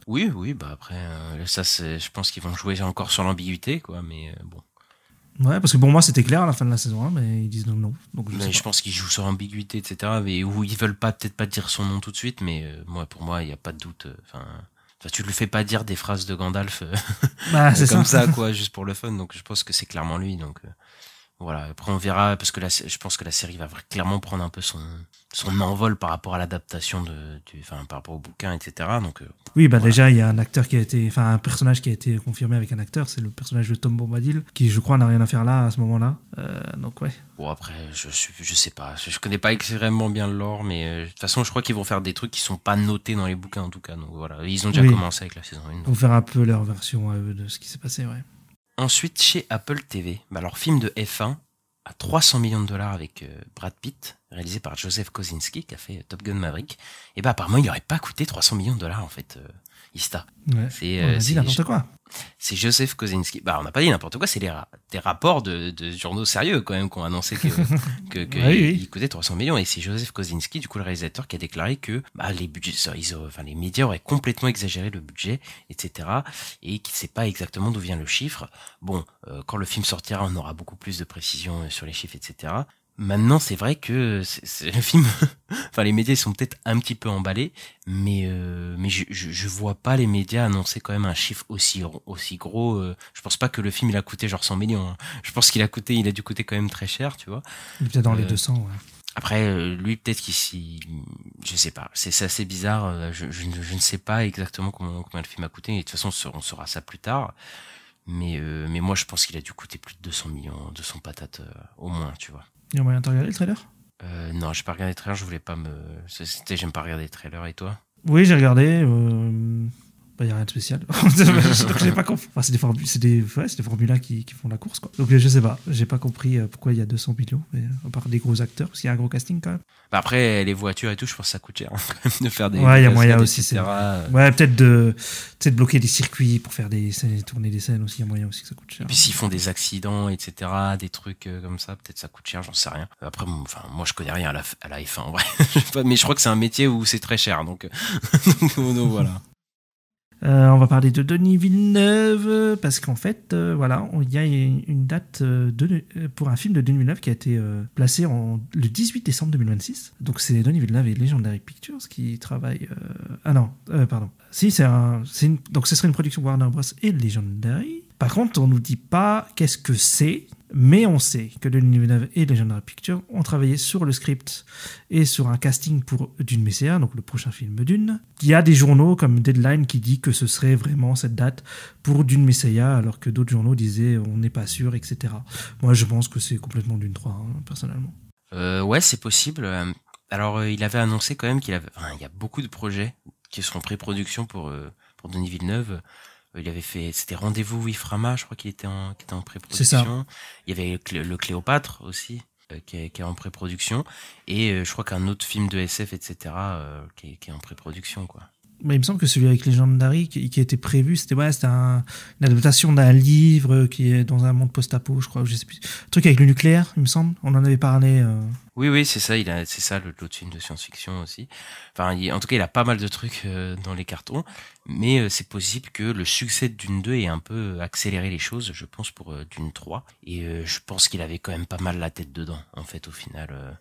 Oui, bah après, ça, je pense qu'ils vont jouer encore sur l'ambiguïté, quoi, mais bon. Ouais, parce que pour moi, c'était clair à la fin de la saison 1, mais ils disent non. Donc je pense qu'ils jouent sur l'ambiguïté, etc., mais où ils veulent peut-être pas dire son nom tout de suite, mais pour moi, il n'y a pas de doute. Enfin, tu le fais pas dire des phrases de Gandalf c'est comme ça, quoi, juste pour le fun, donc je pense que c'est clairement lui, donc voilà. Après, on verra, parce que je pense que la série va clairement prendre un peu son envol par rapport à l'adaptation par rapport au bouquin, etc. Donc, oui, voilà. Déjà, il y a un personnage qui a été confirmé avec un acteur, c'est le personnage de Tom Bombadil, qui, je crois, n'a rien à faire là, à ce moment-là. Donc, ouais. Bon, après, je sais pas. Je connais pas extrêmement bien le lore, mais de toute façon, je crois qu'ils vont faire des trucs qui sont pas notés dans les bouquins, en tout cas. Donc, voilà. Ils ont déjà commencé avec la saison 1. Ils vont faire un peu leur version à eux de ce qui s'est passé, ouais. Ensuite, chez Apple TV, alors film de F1 à 300 millions de dollars avec Brad Pitt, réalisé par Joseph Kosinski, qui a fait Top Gun Maverick. Et apparemment, il n'aurait pas coûté 300 millions de dollars, en fait, Ista. Ouais. On a dit n'importe quoi. C'est Joseph Kosinski. On n'a pas dit n'importe quoi, c'est des rapports de journaux sérieux, quand même, qui ont annoncé il coûtait 300 millions. Et c'est Joseph Kosinski, du coup, le réalisateur, qui a déclaré que les budgets, les médias auraient complètement exagéré le budget, etc. Et qu'il ne sait pas exactement d'où vient le chiffre. Bon, quand le film sortira, on aura beaucoup plus de précisions sur les chiffres, etc. Maintenant, c'est vrai que c'est le film. Les médias sont peut-être un petit peu emballés, mais je vois pas les médias annoncer quand même un chiffre aussi gros. Je pense pas que le film il a coûté genre 100 millions. Hein. Je pense qu'il a dû coûter quand même très cher, tu vois. Il est peut-être dans les 200, ouais. Après, lui, peut-être qu'ici, je sais pas. C'est assez bizarre. Je ne sais pas exactement combien le film a coûté. Et de toute façon, on saura ça plus tard. Mais moi, je pense qu'il a dû coûter plus de 200 millions, 200 patates au moins, tu vois. Il y a moyen de regarder le trailer? Non, j'ai pas regardé les trailers, je voulais pas me... J'aime pas regarder les trailers, et toi? Oui, j'ai regardé. Il n'y a rien de spécial. Donc, j'ai pas compris. Enfin, c'est des Formule 1 qui font la course, quoi. Donc, je sais pas. J'ai pas compris pourquoi il y a 200 millions, mais, à part des gros acteurs, parce qu'il y a un gros casting quand même. Bah après, les voitures et tout, je pense que ça coûte cher de faire des. Ouais, il y a moyen aussi. etc. Ouais, peut-être de bloquer des circuits pour faire tourner des scènes aussi. Il y a moyen aussi que ça coûte cher. Et puis s'ils font des accidents, etc., des trucs comme ça, peut-être ça coûte cher, j'en sais rien. Après, moi je connais rien à la F1 en vrai. Mais je crois que c'est un métier où c'est très cher, donc voilà. On va parler de Denis Villeneuve parce qu'en fait, voilà, il y a une date pour un film de Denis Villeneuve qui a été placé le 18 décembre 2026. Donc c'est Denis Villeneuve et Legendary Pictures qui travaillent. Pardon. Si donc ce serait une production Warner Bros et Legendary. Par contre, on nous dit pas qu'est-ce que c'est. Mais on sait que Denis Villeneuve et Legendary Pictures ont travaillé sur le script et sur un casting pour Dune Messiah, donc le prochain film Dune. Il y a des journaux comme Deadline qui dit que ce serait vraiment cette date pour Dune Messiah, alors que d'autres journaux disaient on n'est pas sûr, etc. Moi, je pense que c'est complètement Dune 3, personnellement. Ouais, c'est possible. Alors, il avait annoncé quand même il y a beaucoup de projets qui sont en pré-production pour Denis Villeneuve. Il avait fait, c'était Rendez-vous Iframa, je crois qu'il était en pré-production. C'est ça. Il y avait le Cléopâtre aussi, qui est en pré-production. Et je crois qu'un autre film de SF, etc., qui est en pré-production, quoi. Mais il me semble que celui avec Legendary qui était prévu, c'était une adaptation d'un livre qui est dans un monde post-apo, je crois, je sais plus. Un truc avec le nucléaire, il me semble. On en avait parlé. Oui, c'est ça. C'est ça l'autre film de science-fiction aussi. Enfin, en tout cas, il a pas mal de trucs dans les cartons, mais c'est possible que le succès de Dune 2 ait un peu accéléré les choses, je pense, pour Dune 3. Et je pense qu'il avait quand même pas mal la tête dedans, en fait, au final.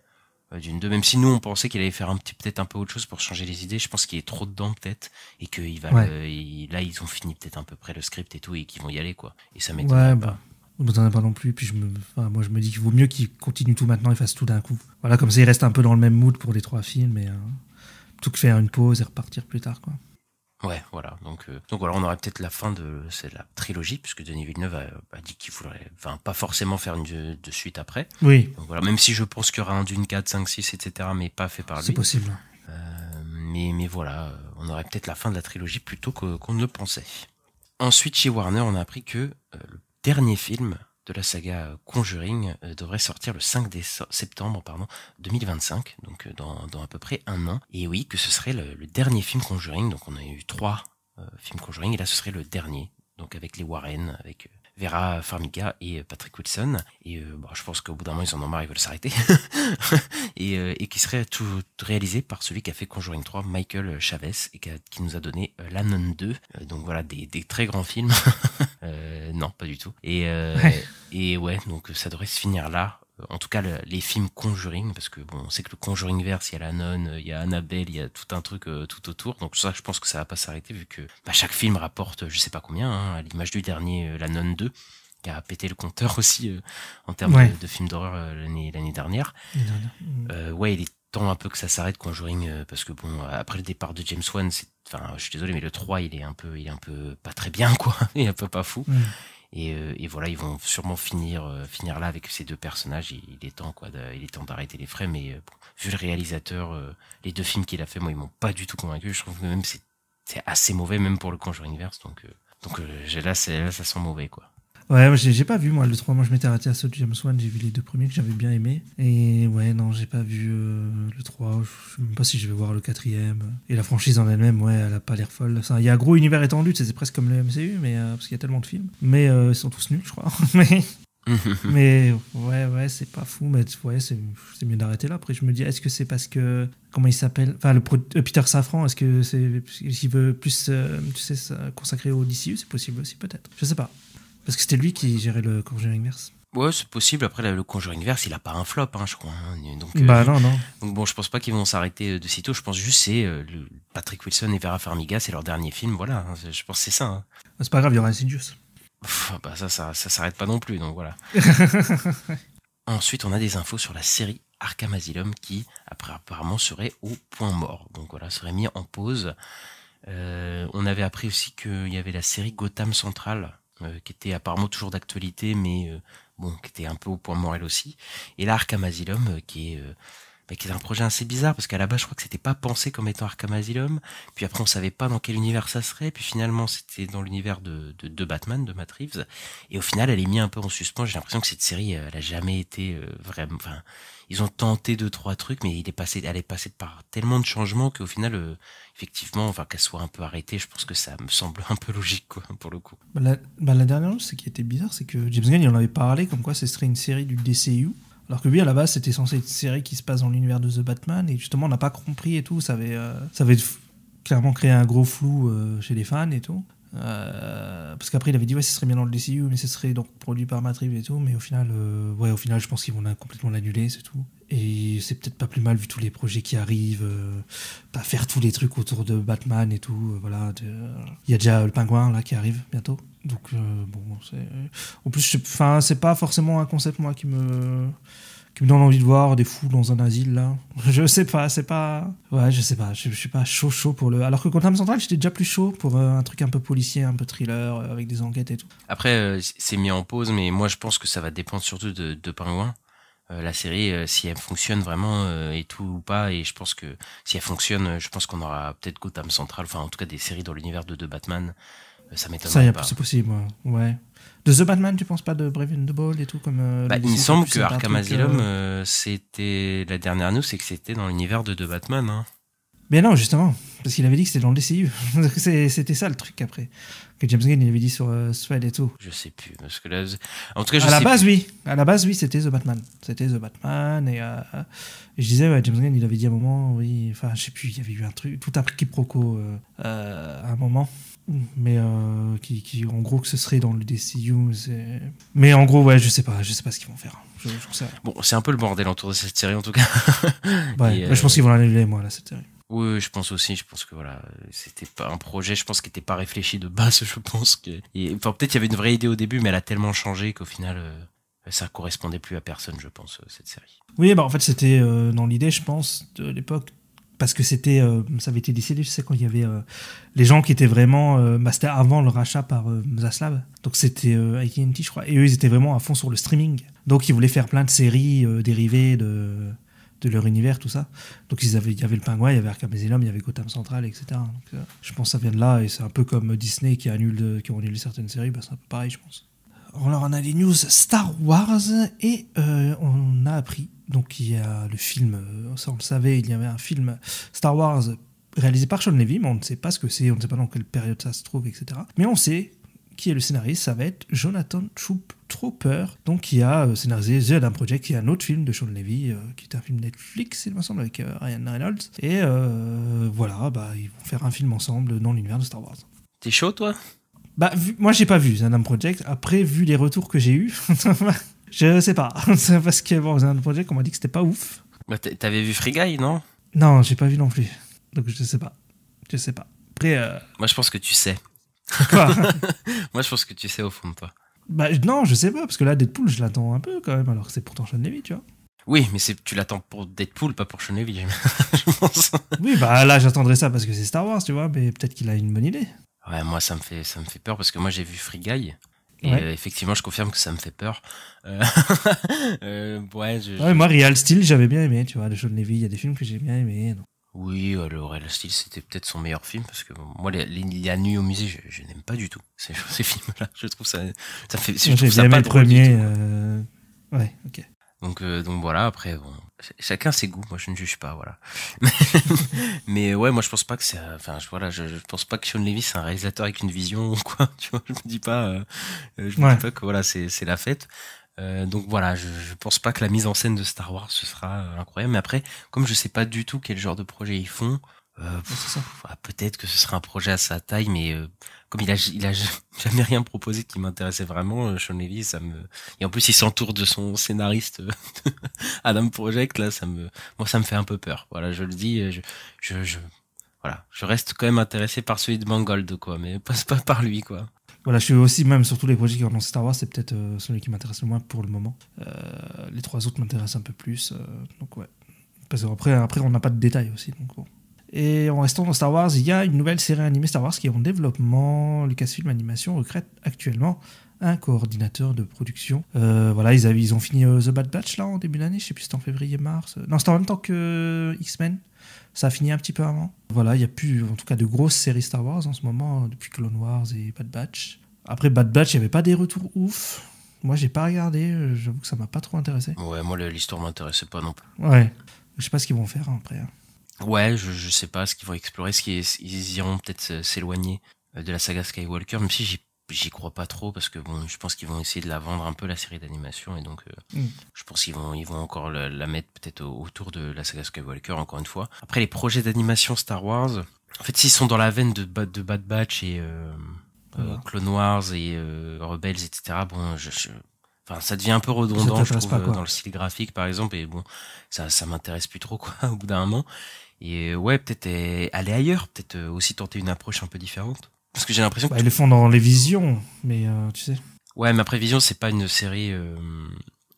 Dune 2, même si nous on pensait qu'il allait faire peut-être un peu autre chose pour changer les idées, je pense qu'il est trop dedans peut-être et que là ils ont fini peut-être à peu près le script et tout et qu'ils vont y aller, quoi. Et ça m'étonne pas. Vous n'en avez pas non plus, puis moi je me dis qu'il vaut mieux qu'il continue tout maintenant et fasse tout d'un coup. Voilà, comme ça il reste un peu dans le même mood pour les 3 films, et plutôt que faire une pause et repartir plus tard, quoi. Ouais, voilà. Donc voilà, on aurait peut-être la fin de la trilogie, puisque Denis Villeneuve a dit qu'il voudrait, pas forcément faire de suite après. Oui. Donc voilà, même si je pense qu'il y aura un Dune 4, 5, 6, etc., mais pas fait par lui. C'est possible. Mais voilà, on aurait peut-être la fin de la trilogie plutôt qu'on ne le pensait. Ensuite, chez Warner, on a appris que le dernier film de la saga Conjuring devrait sortir le 5 septembre 2025, donc dans à peu près un an. Et oui, que ce serait le dernier film Conjuring. Donc on a eu 3 films Conjuring, et là ce serait le dernier, donc avec les Warren, avec Vera Farmiga et Patrick Wilson. Et je pense qu'au bout d'un moment ils en ont marre, ils veulent s'arrêter. et qui serait tout réalisé par celui qui a fait Conjuring 3, Michael Chavez, et qui nous a donné La Nonne 2. Donc voilà, des très grands films. Non, pas du tout. Et ouais, donc ça devrait se finir là. En tout cas, les films Conjuring, parce que bon, on sait que le Conjuring-verse, il y a La Nonne, il y a Annabelle, il y a tout un truc tout autour. Donc ça, je pense que ça va pas s'arrêter, vu que chaque film rapporte je sais pas combien, à l'image du dernier La Nonne 2, qui a pété le compteur aussi en termes de films d'horreur l'année dernière. Ouais, il est temps un peu que ça s'arrête, Conjuring, parce que bon, après le départ de James Wan, je suis désolé, mais le 3, il est un peu pas très bien, quoi. Il est un peu pas fou. Et voilà, ils vont sûrement finir là avec ces 2 personnages. Il est temps, quoi. Il est temps d'arrêter les frais. Mais vu le réalisateur, les 2 films qu'il a fait, moi, ils m'ont pas du tout convaincu. Je trouve que même c'est assez mauvais, même pour le Conjuring-verse. Donc là, ça sent mauvais, quoi. Ouais, j'ai pas vu, moi, le 3. Moi, je m'étais arrêté à ceux de James Wan. J'ai vu les 2 premiers que j'avais bien aimés. Et ouais, non, j'ai pas vu le 3. Je sais même pas si je vais voir le 4e. Et la franchise en elle-même, ouais, elle a pas l'air folle. Il y a un gros univers étendu, c'est presque comme le MCU, mais parce qu'il y a tellement de films. Mais ils sont tous nuls, je crois. mais ouais, c'est pas fou. Mais ouais, c'est mieux d'arrêter là. Après, je me dis, est-ce que c'est parce que... Comment il s'appelle? Enfin, Peter Safran, est-ce que c'est s'il veut plus, consacrer au DCU? C'est possible aussi, peut-être. Je sais pas. Parce que c'était lui qui gérait le Conjuring-verse. Ouais, c'est possible. Après, le Conjuring-verse, il a pas un flop, je crois. Donc, non. Donc bon, je pense pas qu'ils vont s'arrêter de sitôt. Je pense juste c'est Patrick Wilson et Vera Farmiga, c'est leur dernier film. Voilà, je pense que c'est ça. C'est pas grave, il y aura Insidious. Ça s'arrête pas non plus, donc voilà. Ensuite, on a des infos sur la série Arkham Asylum qui, apparemment, serait au point mort. Donc voilà, serait mis en pause. On avait appris aussi qu'il y avait la série Gotham Central, qui était apparemment toujours d'actualité, mais qui était un peu au point mort elle aussi. Et là, Arkham Asylum, qui est qui est un projet assez bizarre, parce qu'à la base, je crois que c'était pas pensé comme étant Arkham Asylum, puis après, on savait pas dans quel univers ça serait, puis finalement, c'était dans l'univers de Batman, de Matt Reeves, et au final, elle est mise un peu en suspens. J'ai l'impression que cette série, elle a jamais été vraiment, enfin, ils ont tenté 2-3 trucs, mais elle est passée par tellement de changements qu'au final, effectivement, enfin, qu'elle soit un peu arrêtée, je pense que ça me semble un peu logique, quoi, pour le coup. La dernière chose, ce qui était bizarre, c'est que James Gunn, il en avait parlé comme quoi ce serait une série du DCU. Alors que lui, à la base, c'était censé être une série qui se passe dans l'univers de The Batman, et justement, on n'a pas compris et tout. Ça avait clairement créé un gros flou chez les fans et tout. Parce qu'après, il avait dit, ouais, ce serait bien dans le DCU, mais ce serait donc produit par Matt Reeves et tout. Mais au final, je pense qu'ils vont complètement l'annuler, c'est tout. Et c'est peut-être pas plus mal vu tous les projets qui arrivent, pas faire tous les trucs autour de Batman et tout. Voilà, il y a déjà le Pingouin là qui arrive bientôt. Donc en plus, c'est pas forcément un concept moi qui me donne envie de voir des fous dans un asile là. Je sais pas, c'est pas. Ouais, je sais pas, je suis pas chaud pour le. Alors que Gotham Central, j'étais déjà plus chaud pour un truc un peu policier, un peu thriller avec des enquêtes et tout. Après, c'est mis en pause, mais moi je pense que ça va dépendre surtout de Pingouin. La série, si elle fonctionne vraiment et tout ou pas, et je pense que si elle fonctionne, je pense qu'on aura peut-être Gotham Central, enfin en tout cas des séries dans l'univers de Batman. Ça m'étonnerait pas. C'est possible, ouais. De The Batman, tu penses pas de Brave and the Bold et tout comme il me semble que Arkham Asylum, c'était la dernière news, c'est que c'était dans l'univers de Batman. Hein. Mais non, justement, parce qu'il avait dit que c'était dans le DCU. C'était ça le truc après. Que James Gunn il avait dit sur Thread et tout. Je sais plus, parce que là, en tout cas, À la base, oui, c'était The Batman. C'était The Batman et je disais, ouais, James Gunn il avait dit à un moment, oui, enfin, je sais plus, il y avait eu un truc, tout un quiproquo à un moment. Mais qui en gros que ce serait dans le DCU, mais en gros ouais je sais pas ce qu'ils vont faire. Je sais rien. Bon, c'est un peu le bordel autour de cette série en tout cas. Ouais, je pense qu'ils vont l'annuler moi là cette série. Oui, je pense aussi. Je pense que voilà, c'était pas un projet. Je pense qu'il était pas réfléchi de base. Je pense que, enfin peut-être il y avait une vraie idée au début, mais elle a tellement changé qu'au final ça correspondait plus à personne, je pense, cette série. Oui, bah en fait c'était dans l'idée, je pense, de l'époque. Parce que ça avait été décidé, je sais, quand il y avait les gens qui étaient vraiment... c'était avant le rachat par Zaslav. Donc c'était AT&T, je crois. Et eux, ils étaient vraiment à fond sur le streaming. Donc ils voulaient faire plein de séries dérivées de leur univers, tout ça. Donc il y avait le Pingouin, il y avait Arkham Asylum, il y avait Gotham Central, etc. Donc je pense que ça vient de là. Et c'est un peu comme Disney qui ont annulé certaines séries. Bah, c'est un peu pareil, je pense. Alors on a les news Star Wars et on a appris, donc il y a le film, ça on le savait, il y avait un film Star Wars réalisé par Sean Levy, mais on ne sait pas ce que c'est, on ne sait pas dans quelle période ça se trouve, etc. Mais on sait qui est le scénariste, ça va être Jonathan Trooper, donc qui a scénarisé The Adam Project, qui est un autre film de Sean Levy, qui est un film Netflix, il me semble, avec Ryan Reynolds. Et voilà, bah, ils vont faire un film ensemble dans l'univers de Star Wars. T'es chaud, toi ? Bah, moi j'ai pas vu The Adam Project. Après, vu les retours que j'ai eus, je sais pas. Parce que bon, The Adam Project, on m'a dit que c'était pas ouf. Bah, t'avais vu Free Guy, non ? Non, j'ai pas vu non plus. Donc je sais pas. Après. Moi je pense que tu sais. Quoi ? Moi je pense que tu sais au fond de toi. Bah non, je sais pas, parce que là, Deadpool, je l'attends un peu quand même, alors que c'est pourtant Sean Levy, tu vois. Oui, mais tu l'attends pour Deadpool, pas pour Sean Levy, je pense. Oui, bah là, j'attendrai ça parce que c'est Star Wars, tu vois, mais peut-être qu'il a une bonne idée. Ouais, moi ça me fait peur parce que moi j'ai vu Free Guy et effectivement je confirme que ça me fait peur. Moi Real Steel j'avais bien aimé, tu vois, de Sean Levy, il y a des films que j'ai bien aimé. Donc. Oui, le Real Steel c'était peut-être son meilleur film parce que moi la nuit au musée je n'aime pas du tout ces films-là. Je trouve ça fait. Moi, j'ai bien aimé le premier. Ouais, ok. Donc voilà, après bon, chacun ses goûts, moi je ne juge pas, voilà. Mais ouais, moi je pense pas que c'est, enfin je pense pas que Sean Levy c'est un réalisateur avec une vision ou quoi, tu vois, je me dis pas que voilà c'est la fête. Donc voilà, je pense pas que la mise en scène de Star Wars ce sera incroyable, mais après comme je sais pas du tout quel genre de projet ils font, peut-être que ce sera un projet à sa taille, mais comme il a jamais rien proposé qui m'intéressait vraiment, Sean Levy, et en plus il s'entoure de son scénariste Adam Project, là ça me fait un peu peur. Voilà, je le dis, je reste quand même intéressé par celui de Mangold, quoi, mais pas par lui, quoi. Voilà, je suis aussi, même sur tous les projets qui ont lancé Star Wars, c'est peut-être celui qui m'intéresse le moins pour le moment. Les trois autres m'intéressent un peu plus, donc ouais. Parce qu'après on n'a pas de détails aussi, donc bon. Et en restant dans Star Wars, il y a une nouvelle série animée Star Wars qui est en développement. Lucasfilm Animation recrute actuellement un coordinateur de production. Voilà, ils ont fini The Bad Batch là en début d'année, je sais plus si c'était en février-mars. Non, c'était en même temps que X-Men. Ça a fini un petit peu avant. Voilà, il n'y a plus, en tout cas, de grosses séries Star Wars en ce moment, depuis Clone Wars et Bad Batch. Après Bad Batch, il n'y avait pas des retours ouf. Moi, j'ai pas regardé, j'avoue que ça m'a pas trop intéressé. Ouais, moi, l'histoire m'intéressait pas non plus. Ouais, je sais pas ce qu'ils vont faire après. Ouais, je sais pas ce qu'ils vont explorer, ils iront peut-être s'éloigner de la saga Skywalker, même si j'y crois pas trop, parce que bon, je pense qu'ils vont essayer de la vendre un peu, la série d'animation, et donc je pense qu'ils vont encore la mettre peut-être autour de la saga Skywalker, encore une fois. Après, les projets d'animation Star Wars, en fait, s'ils sont dans la veine de Bad Batch et Clone Wars et Rebels, etc., bon, enfin, ça devient un peu redondant, je trouve, dans le style graphique, par exemple, et bon, ça m'intéresse plus trop, quoi, au bout d'un moment. Et ouais, peut-être aller ailleurs, peut-être aussi tenter une approche un peu différente. Parce que j'ai l'impression que... Ils le font dans les visions, mais tu sais... Ouais, mais après Vision, c'est pas une série...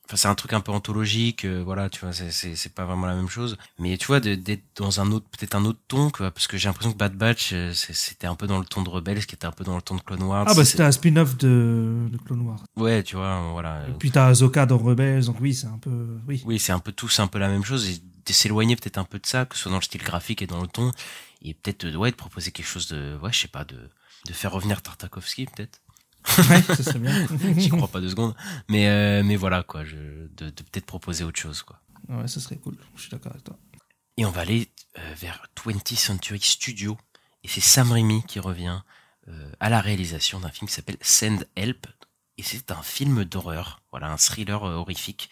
Enfin, c'est un truc un peu anthologique, voilà, tu vois, c'est pas vraiment la même chose. Mais tu vois, d'être dans peut-être un autre ton, quoi, parce que j'ai l'impression que Bad Batch, c'était un peu dans le ton de Rebels, qui était un peu dans le ton de Clone Wars. Ah bah c'était un spin-off de Clone Wars. Ouais, tu vois, voilà. Et puis t'as Ahsoka dans Rebels, donc oui, c'est un peu... Oui, c'est un peu tout, c'est un peu la même chose, et de s'éloigner peut-être un peu de ça, que ce soit dans le style graphique et dans le ton, et peut-être, de proposer quelque chose de, ouais, je sais pas, de faire revenir Tartakovsky, peut-être. Ouais, ça serait bien. J'y crois pas 2 secondes. Mais voilà, quoi, de peut-être proposer autre chose, quoi. Ouais, ça serait cool. Je suis d'accord avec toi. Et on va aller vers 20th Century Studios. Et c'est Sam Raimi qui revient à la réalisation d'un film qui s'appelle Send Help. Et c'est un film d'horreur. Voilà, un thriller horrifique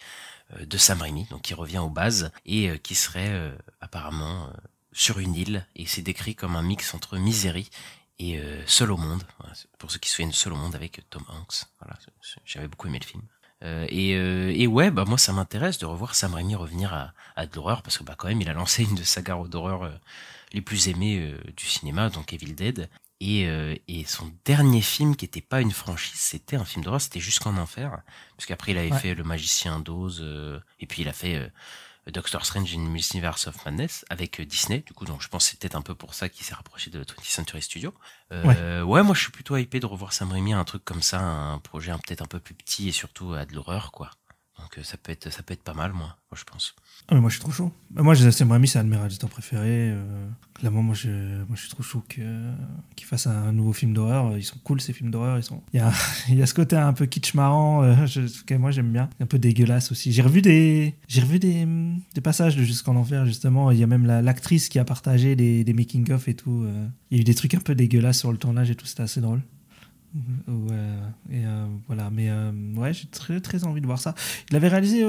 de Sam Raimi, donc qui revient aux bases et qui serait apparemment sur une île. Et c'est décrit comme un mix entre Misery et Seul au monde, voilà, pour ceux qui se souviennent, Seul au monde avec Tom Hanks. Voilà, j'avais beaucoup aimé le film. Et ouais, bah moi ça m'intéresse de revoir Sam Raimi revenir à de l'horreur, parce que bah quand même il a lancé une de sagas d'horreur les plus aimées du cinéma, donc Evil Dead. Et son dernier film qui était pas une franchise, c'était un film d'horreur, c'était Jusqu'en Enfer, parce qu'après il avait fait Le Magicien d'Oz, et puis il a fait Doctor Strange in Multiverse of Madness avec Disney, du coup, donc je pense que c'est peut-être un peu pour ça qu'il s'est rapproché de 20th Century Studios. Ouais, moi je suis plutôt hypé de revoir Sam Raimi à un truc comme ça, un projet peut-être un peu plus petit et surtout à de l'horreur, quoi. Donc ça peut être pas mal, moi je pense. Ah mais moi je suis trop chaud. Moi Sam Raimi c'est un de mes réalisateurs préférés. Clairement moi je suis trop chaud qu'il fasse un nouveau film d'horreur. Ils sont cool ces films d'horreur. Il y a ce côté un peu kitsch marrant que moi j'aime bien. Un peu dégueulasse aussi. J'ai revu des passages de Jusqu'en Enfer justement. Il y a même l'actrice qui a partagé des making of et tout. Il y a eu des trucs un peu dégueulasses sur le tournage et tout. C'était assez drôle. Voilà, mais ouais, j'ai très très envie de voir ça. Il avait réalisé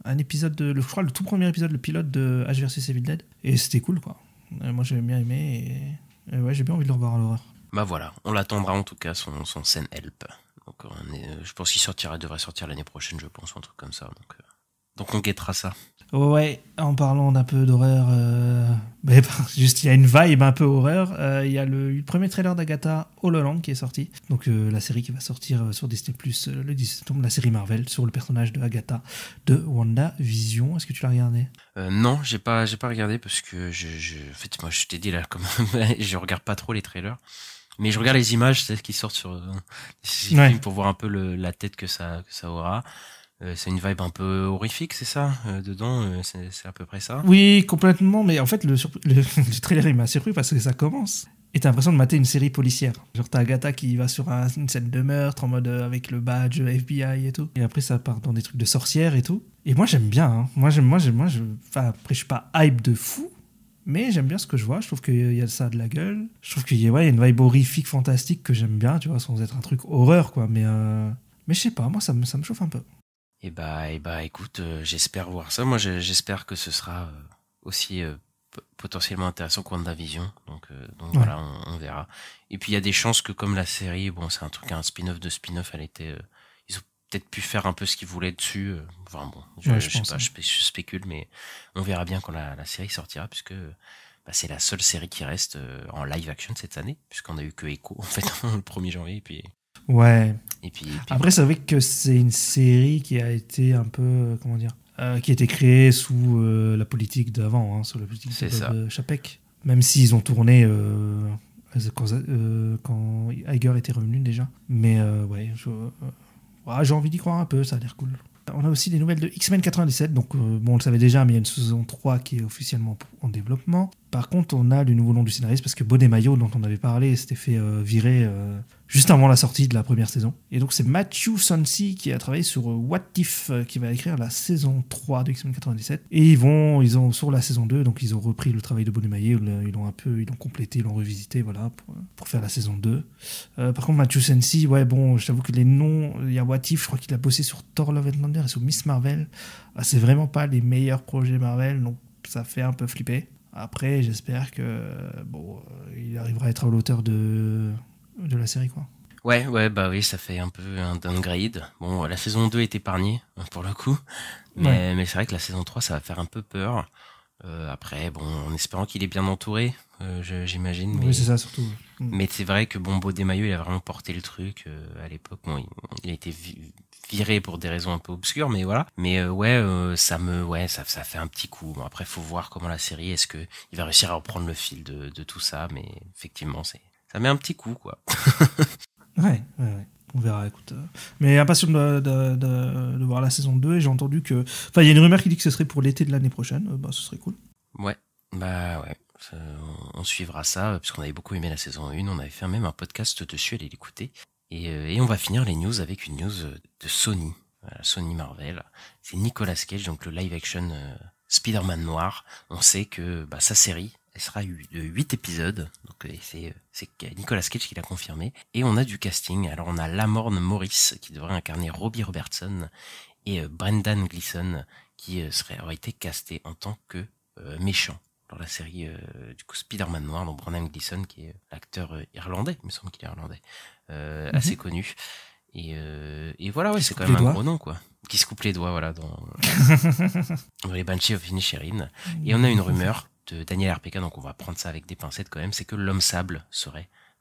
un épisode je crois le tout premier épisode, le pilote de Ash vs Evil Dead, et c'était cool, quoi. Moi j'avais bien aimé, et ouais, j'ai bien envie de le revoir à l'horreur. Bah voilà, on l'attendra en tout cas, son Send Help. Donc je pense qu'il devrait sortir l'année prochaine, je pense, un truc comme ça. Donc on guettera ça. Ouais, en parlant d'un peu d'horreur, juste il y a une vibe un peu horreur. Il y a le premier trailer d'Agatha All Along qui est sorti. Donc la série qui va sortir sur Disney+, le 10 septembre, la série Marvel sur le personnage de Agatha de WandaVision. Est-ce que tu l'as regardé ? Non, j'ai pas regardé parce que en fait, moi je t'ai dit là, comme je regarde pas trop les trailers. Mais je regarde les images, c'est ce qui sortent sur ces films pour voir un peu la tête que ça aura. C'est une vibe un peu horrifique, c'est ça dedans, c'est à peu près ça. Oui, complètement. Mais en fait, le trailer il m'a surpris parce que ça commence et t'as l'impression de mater une série policière. Genre t'as Agatha qui va sur une scène de meurtre en mode avec le badge FBI et tout. Et après ça part dans des trucs de sorcières et tout. Et moi j'aime bien. Hein. Enfin, après je suis pas hype de fou. Mais j'aime bien ce que je vois, je trouve qu'il y a ça de la gueule. Je trouve qu'il y a une vibe horrifique, fantastique que j'aime bien, tu vois, sans être un truc horreur, quoi. Mais je sais pas, moi ça me chauffe un peu. Et bah écoute, j'espère voir ça. Moi j'espère que ce sera aussi potentiellement intéressant que WandaVision. Donc voilà, on verra. Et puis il y a des chances que comme la série, bon c'est un spin-off de spin-off, ils ont peut-être pu faire un peu ce qu'ils voulaient dessus. Enfin bon, je sais pas, je spécule, mais on verra bien quand la série sortira, puisque c'est la seule série qui reste en live action cette année, puisqu'on a eu que Echo en fait le 1er janvier, et puis... Ouais. Et puis après, c'est vrai que c'est une série qui a été un peu, qui a été créée sous la politique d'avant, sous la politique de Chapek. Même s'ils ont tourné quand Iger était revenu déjà. Mais j'ai envie d'y croire un peu, ça a l'air cool. On a aussi des nouvelles de X-Men 97, donc on le savait déjà, mais il y a une saison 3 qui est officiellement en développement. Par contre, on a le nouveau nom du scénariste, parce que Bonnet Mayo, dont on avait parlé, s'était fait virer juste avant la sortie de la première saison. Et donc c'est Matthew Sonsi qui a travaillé sur What If, qui va écrire la saison 3 de X-Men 97. Et ils ont sur la saison 2, donc ils ont repris le travail de Bonnet Mayo, ils l'ont complété, ils l'ont revisité, voilà, pour faire la saison 2. Par contre, Matthew Sonsi, je t'avoue que les noms, il y a What If, je crois qu'il a bossé sur Thor Love and Thunder et sur Miss Marvel. C'est vraiment pas les meilleurs projets Marvel, donc ça fait un peu flipper. Après, j'espère que il arrivera à être à l'auteur de la série, quoi. Ouais, bah oui, ça fait un peu un downgrade. Bon, la saison 2 est épargnée, pour le coup. Mais c'est vrai que la saison 3, ça va faire un peu peur. Après, en espérant qu'il est bien entouré, j'imagine. Oui, c'est ça, surtout. Mais c'est vrai que Bonnet Mayo, il a vraiment porté le truc à l'époque. Bon, il a été viré pour des raisons un peu obscures, mais voilà. Mais ça fait un petit coup. Bon, après, faut voir comment la série, est-ce que il va réussir à reprendre le fil de tout ça. Mais effectivement, ça met un petit coup, quoi. Ouais. On verra, écoute. Mais impatient de voir la saison 2, et j'ai entendu que... Enfin, il y a une rumeur qui dit que ce serait pour l'été de l'année prochaine, ce serait cool. Ouais. On suivra ça, puisqu'on avait beaucoup aimé la saison 1, on avait fait même un podcast dessus, allez l'écouter. Et on va finir les news avec une news de Sony, Sony Marvel. C'est Nicolas Cage, donc le live-action Spider-Man noir. On sait que sa série, elle sera de 8 épisodes, donc c'est Nicolas Cage qui l'a confirmé. Et on a du casting, alors on a Lamorne Morris qui devrait incarner Robbie Robertson, et Brendan Gleeson qui aurait été casté en tant que méchant dans la série du coup Spider-Man noir, donc Brendan Gleeson qui est l'acteur irlandais, il me semble qu'il est irlandais, assez connu. Et voilà, c'est quand même un gros nom, quoi. Qui se coupe les doigts, voilà, dans les Banshees of Inisherin. Et on a une rumeur de Daniel RPK, donc on va prendre ça avec des pincettes quand même, c'est que l'homme sable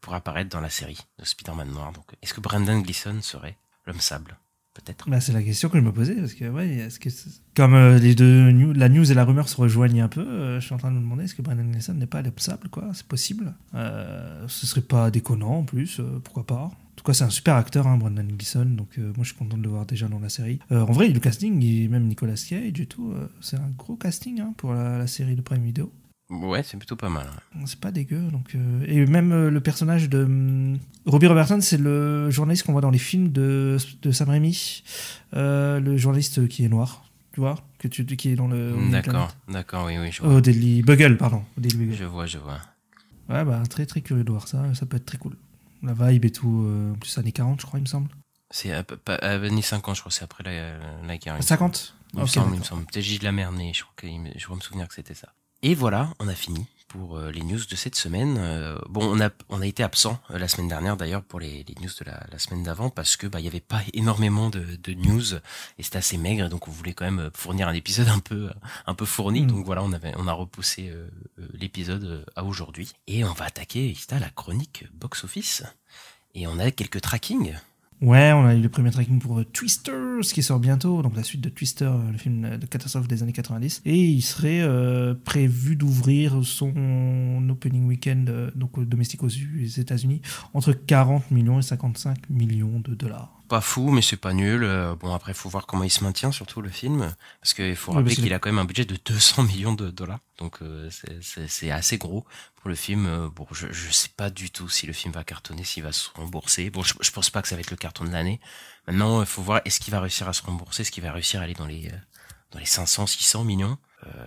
pour apparaître dans la série de Spider-Man noir. Donc est-ce que Brendan Gleeson serait l'homme sable? Peut-être. C'est la question que je me posais, parce que est-ce que comme les deux la news et la rumeur se rejoignent un peu, je suis en train de me demander est-ce que Brendan Gleeson n'est pas l'homme sable, quoi? C'est possible. Ce serait pas déconnant en plus, pourquoi pas. En tout cas, c'est un super acteur, Brendan Gleeson, donc moi je suis content de le voir déjà dans la série. En vrai, le casting, et même Nicolas Cage et tout, c'est un gros casting pour la série de Prime Video. Ouais, c'est plutôt pas mal. C'est pas dégueu. Donc, et même le personnage de Robbie Robertson, c'est le journaliste qu'on voit dans les films de Sam Raimi, le journaliste qui est noir, tu vois, qui est dans le... D'accord, oui, je vois. Daily Bugle, pardon. Daily Bugle. Je vois. Ouais, très très curieux de voir ça peut être très cool. La vibe et tout, en plus années 40, je crois, il me semble. C'est années 50, je crois, c'est après la guerre. 50 il me semble. Peut-être j'ai de la merde, mais je crois me souvenir que c'était ça. Et voilà, on a fini pour les news de cette semaine. On a été absent la semaine dernière d'ailleurs pour les news de la semaine d'avant parce que il y avait pas énormément de news et c'était assez maigre, et donc on voulait quand même fournir un épisode un peu fourni. Donc voilà, on a repoussé l'épisode à aujourd'hui et on va attaquer la chronique box office et on a quelques trackings. Ouais, on a eu le premier tracking pour Twister, ce qui sort bientôt, donc la suite de Twister, le film de catastrophe des années 90. Et il serait prévu d'ouvrir son opening weekend domestique aux États-Unis entre 40 millions et 55 millions de dollars. Pas fou, mais c'est pas nul. Après, il faut voir comment il se maintient, surtout le film, parce qu'il faut rappeler qu'il a quand même un budget de 200 millions de dollars, donc c'est assez gros pour le film. Je sais pas du tout si le film va cartonner, s'il va se rembourser. Je pense pas que ça va être le carton de l'année. Maintenant, il faut voir est-ce qu'il va réussir à se rembourser, est-ce qu'il va réussir à aller dans les 500, 600 millions.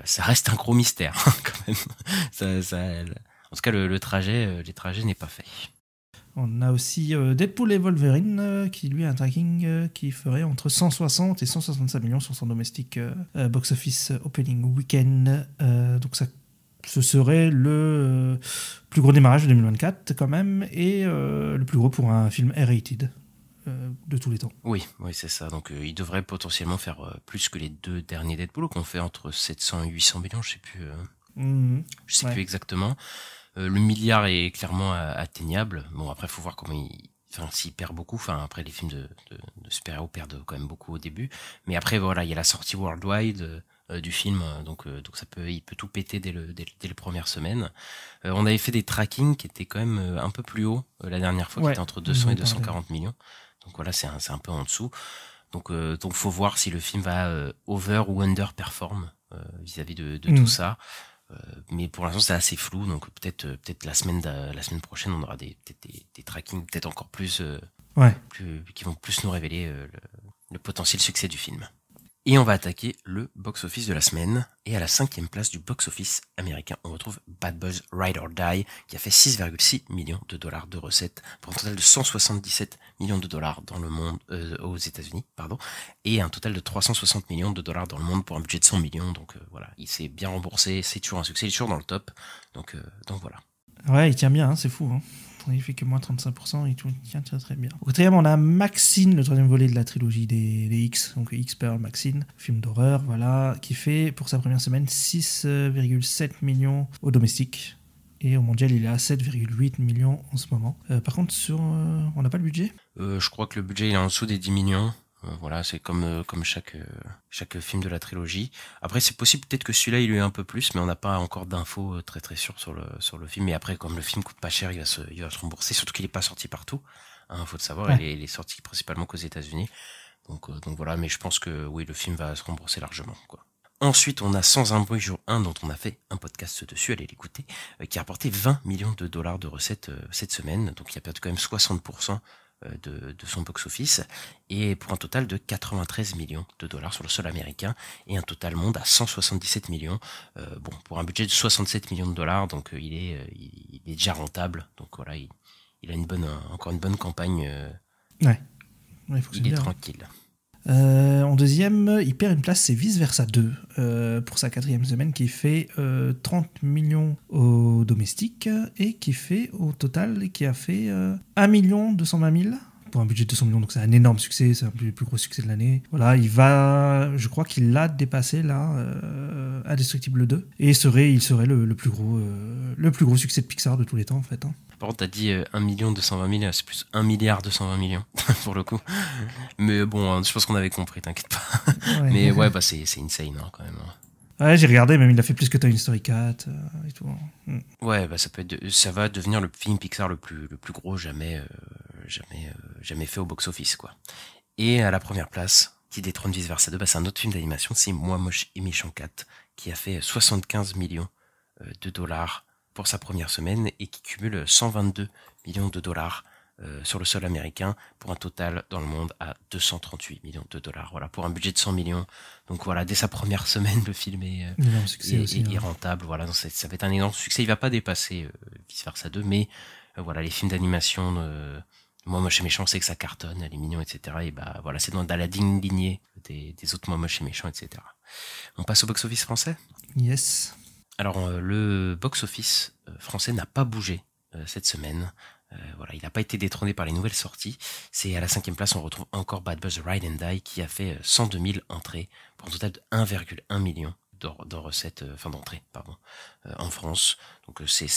Ça reste un gros mystère quand même. En tout cas, les trajets n'est pas fait. On a aussi Deadpool et Wolverine qui lui a un tracking qui ferait entre 160 et 165 millions sur son domestique box office opening weekend. Donc ce serait le plus gros démarrage de 2024 quand même, et le plus gros pour un film R-rated de tous les temps. Oui, c'est ça. Donc il devrait potentiellement faire plus que les deux derniers Deadpool qu'on fait entre 700 et 800 millions, je sais plus. Je sais plus exactement. Le milliard est clairement atteignable. Bon, après, faut voir comment s'il perd beaucoup. Après, les films de super-héros perdent quand même beaucoup au début. Mais après, voilà, il y a la sortie worldwide. du film, donc il peut tout péter dès les premières semaines. On avait fait des trackings qui étaient quand même un peu plus haut la dernière fois, qui étaient entre 200 et 240 millions. Donc voilà, c'est un peu en dessous. Donc faut voir si le film va over ou under perform vis-à-vis de tout ça. Mais pour l'instant c'est assez flou, donc peut-être la semaine prochaine on aura des trackings peut-être encore plus, qui vont plus nous révéler le potentiel succès du film. Et on va attaquer le box-office de la semaine. Et à la 5e place du box-office américain, on retrouve Bad Boys Ride or Die, qui a fait 6,6 millions de dollars de recettes, pour un total de 177 millions de dollars dans le monde, aux États-Unis, et un total de 360 millions de dollars dans le monde pour un budget de 100 millions. Donc voilà, il s'est bien remboursé, c'est toujours un succès, il est toujours dans le top. Donc voilà. Ouais, il tient bien, hein, c'est fou. Hein. Il fait que moins 35%, il tient très bien. Au quatrième, on a Maxine, le troisième volet de la trilogie des X, donc X Pearl Maxine, film d'horreur, voilà, qui fait pour sa première semaine 6,7 millions au domestique. Et au mondial, il est à 7,8 millions en ce moment. Par contre, on n'a pas le budget ? Je crois que le budget il est en dessous des 10 millions. Voilà, c'est comme chaque film de la trilogie. Après, c'est possible peut-être que celui-là il lui est un peu plus, mais on n'a pas encore d'infos très très sûres sur le film. Et après, comme le film coûte pas cher, il va se rembourser. Surtout qu'il est pas sorti partout. Faut le savoir, ouais. Il est sorti principalement qu'aux États-Unis. Donc voilà, mais je pense que oui, le film va se rembourser largement, quoi. Ensuite, on a Sans un bruit jour 1, dont on a fait un podcast dessus, allez l'écouter, qui a rapporté 20 millions de dollars de recettes cette semaine. Donc il a perdu quand même 60% de son box-office, et pour un total de 93 millions de dollars sur le sol américain, et un total monde à 177 millions. Pour un budget de 67 millions de dollars, donc il est déjà rentable. Donc voilà, il a encore une bonne campagne. Ouais, il est tranquille. En deuxième, il perd une place, c'est Vice Versa 2 pour sa 4e semaine, qui fait 30 millions au domestique et qui fait au total, qui a fait 1 220 000 pour un budget de 200 millions, donc c'est un énorme succès, c'est un des plus gros succès de l'année. Voilà, je crois qu'il l'a dépassé là, Indestructible 2, et il serait le plus gros succès de Pixar de tous les temps en fait. Hein. Par contre, t'as dit 1 220 000, c'est plus 1 220 millions pour le coup. Mais bon, je pense qu'on avait compris, t'inquiète pas. Ouais. Mais ouais, c'est insane hein, quand même. Ouais, j'ai regardé, même il a fait plus que Toy Story 4 et tout. Ouais, ça va devenir le film Pixar le plus gros jamais fait au box-office, quoi. Et à la première place, qui détrône Vice Versa 2, c'est un autre film d'animation, c'est Moi Moche et Méchant 4, qui a fait 75 millions de dollars pour sa première semaine et qui cumule 122 millions de dollars sur le sol américain pour un total dans le monde à 238 millions de dollars. Voilà, pour un budget de 100 millions. Donc voilà, dès sa première semaine, le film est rentable. Voilà, donc ça va être un énorme succès. Il va pas dépasser Vice Versa 2, mais voilà, les films d'animation, Moi Moche et Méchant, c'est que ça cartonne, elle est mignon, etc. Et bah voilà, c'est dans la digne lignée des autres Moi Moche et Méchant, etc. On passe au box-office français ? Yes. Alors le box-office français n'a pas bougé cette semaine. Voilà, il n'a pas été détrôné par les nouvelles sorties. C'est à la 5e place, on retrouve encore Bad Boys Ride and Die qui a fait 102 000 entrées pour un total de 1,1 million de recettes, d'entrées, en France. Donc c'est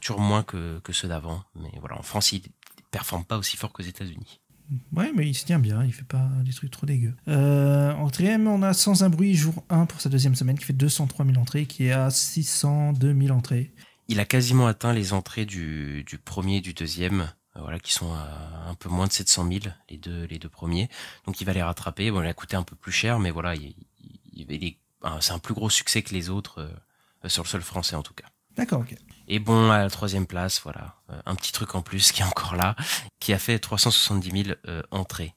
toujours moins que ceux d'avant. Mais voilà, en France, il performe pas aussi fort qu'aux États-Unis. Ouais, mais il se tient bien, il fait pas des trucs trop dégueux. En 3e, on a Sans un bruit jour 1 pour sa 2e semaine qui fait 203 000 entrées, qui est à 602 000 entrées. Il a quasiment atteint les entrées du premier et du deuxième, voilà, qui sont à un peu moins de 700 000, les deux premiers. Donc il va les rattraper. Bon, il a coûté un peu plus cher, mais voilà, c'est un plus gros succès que les autres sur le sol français en tout cas. D'accord, ok. Et bon, à la 3e place, voilà, un petit truc en plus qui est encore là, qui a fait 370 000 entrées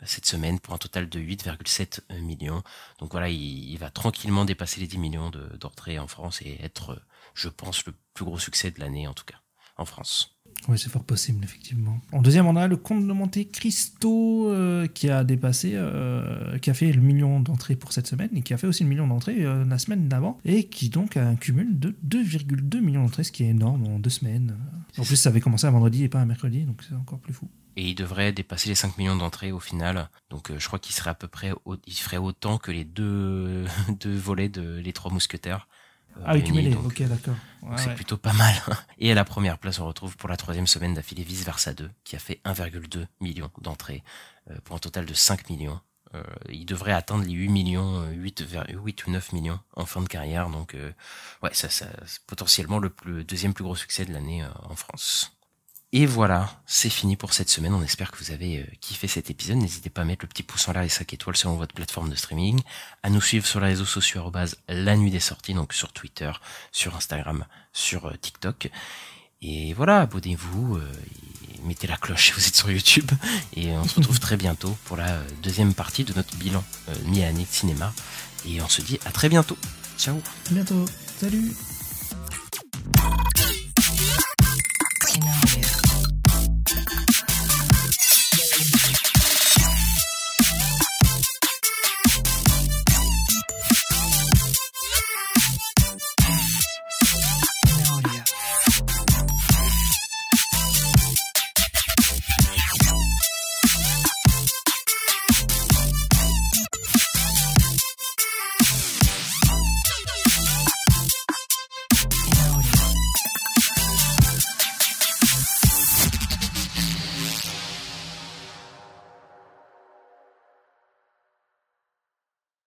cette semaine pour un total de 8,7 millions. Donc voilà, il va tranquillement dépasser les 10 millions d'entrées en France et être, je pense, le plus gros succès de l'année en tout cas, en France. Oui, c'est fort possible, effectivement. En 2e, on a Le Comte de Monte Cristo qui a dépassé, qui a fait le million d'entrées pour cette semaine et qui a fait aussi le million d'entrées la semaine d'avant et qui donc a un cumul de 2,2 millions d'entrées, ce qui est énorme en 2 semaines. En plus, ça avait commencé un vendredi et pas un mercredi, donc c'est encore plus fou. Et il devrait dépasser les 5 millions d'entrées au final. Donc je crois qu'il serait à peu près, il ferait autant que les deux volets de Les Trois Mousquetaires. Cumulé, ok, d'accord. Ouais, c'est plutôt pas mal. Et à la première place, on retrouve pour la 3e semaine d'affilée Vice Versa 2, qui a fait 1,2 million d'entrées, pour un total de 5 millions Il devrait atteindre les 8 millions, 8 ou 9 millions en fin de carrière. Donc, ouais, ça c'est potentiellement le deuxième plus gros succès de l'année en France. Et voilà, c'est fini pour cette semaine. On espère que vous avez kiffé cet épisode. N'hésitez pas à mettre le petit pouce en l'air et 5 étoiles selon votre plateforme de streaming, à nous suivre sur les réseaux sociaux @la nuit des sorties, donc sur Twitter, sur Instagram, sur TikTok. Et voilà, abonnez-vous, et mettez la cloche si vous êtes sur YouTube. Et on se retrouve très bientôt pour la deuxième partie de notre bilan mi-année de cinéma. Et on se dit à très bientôt. Ciao. À bientôt. Salut.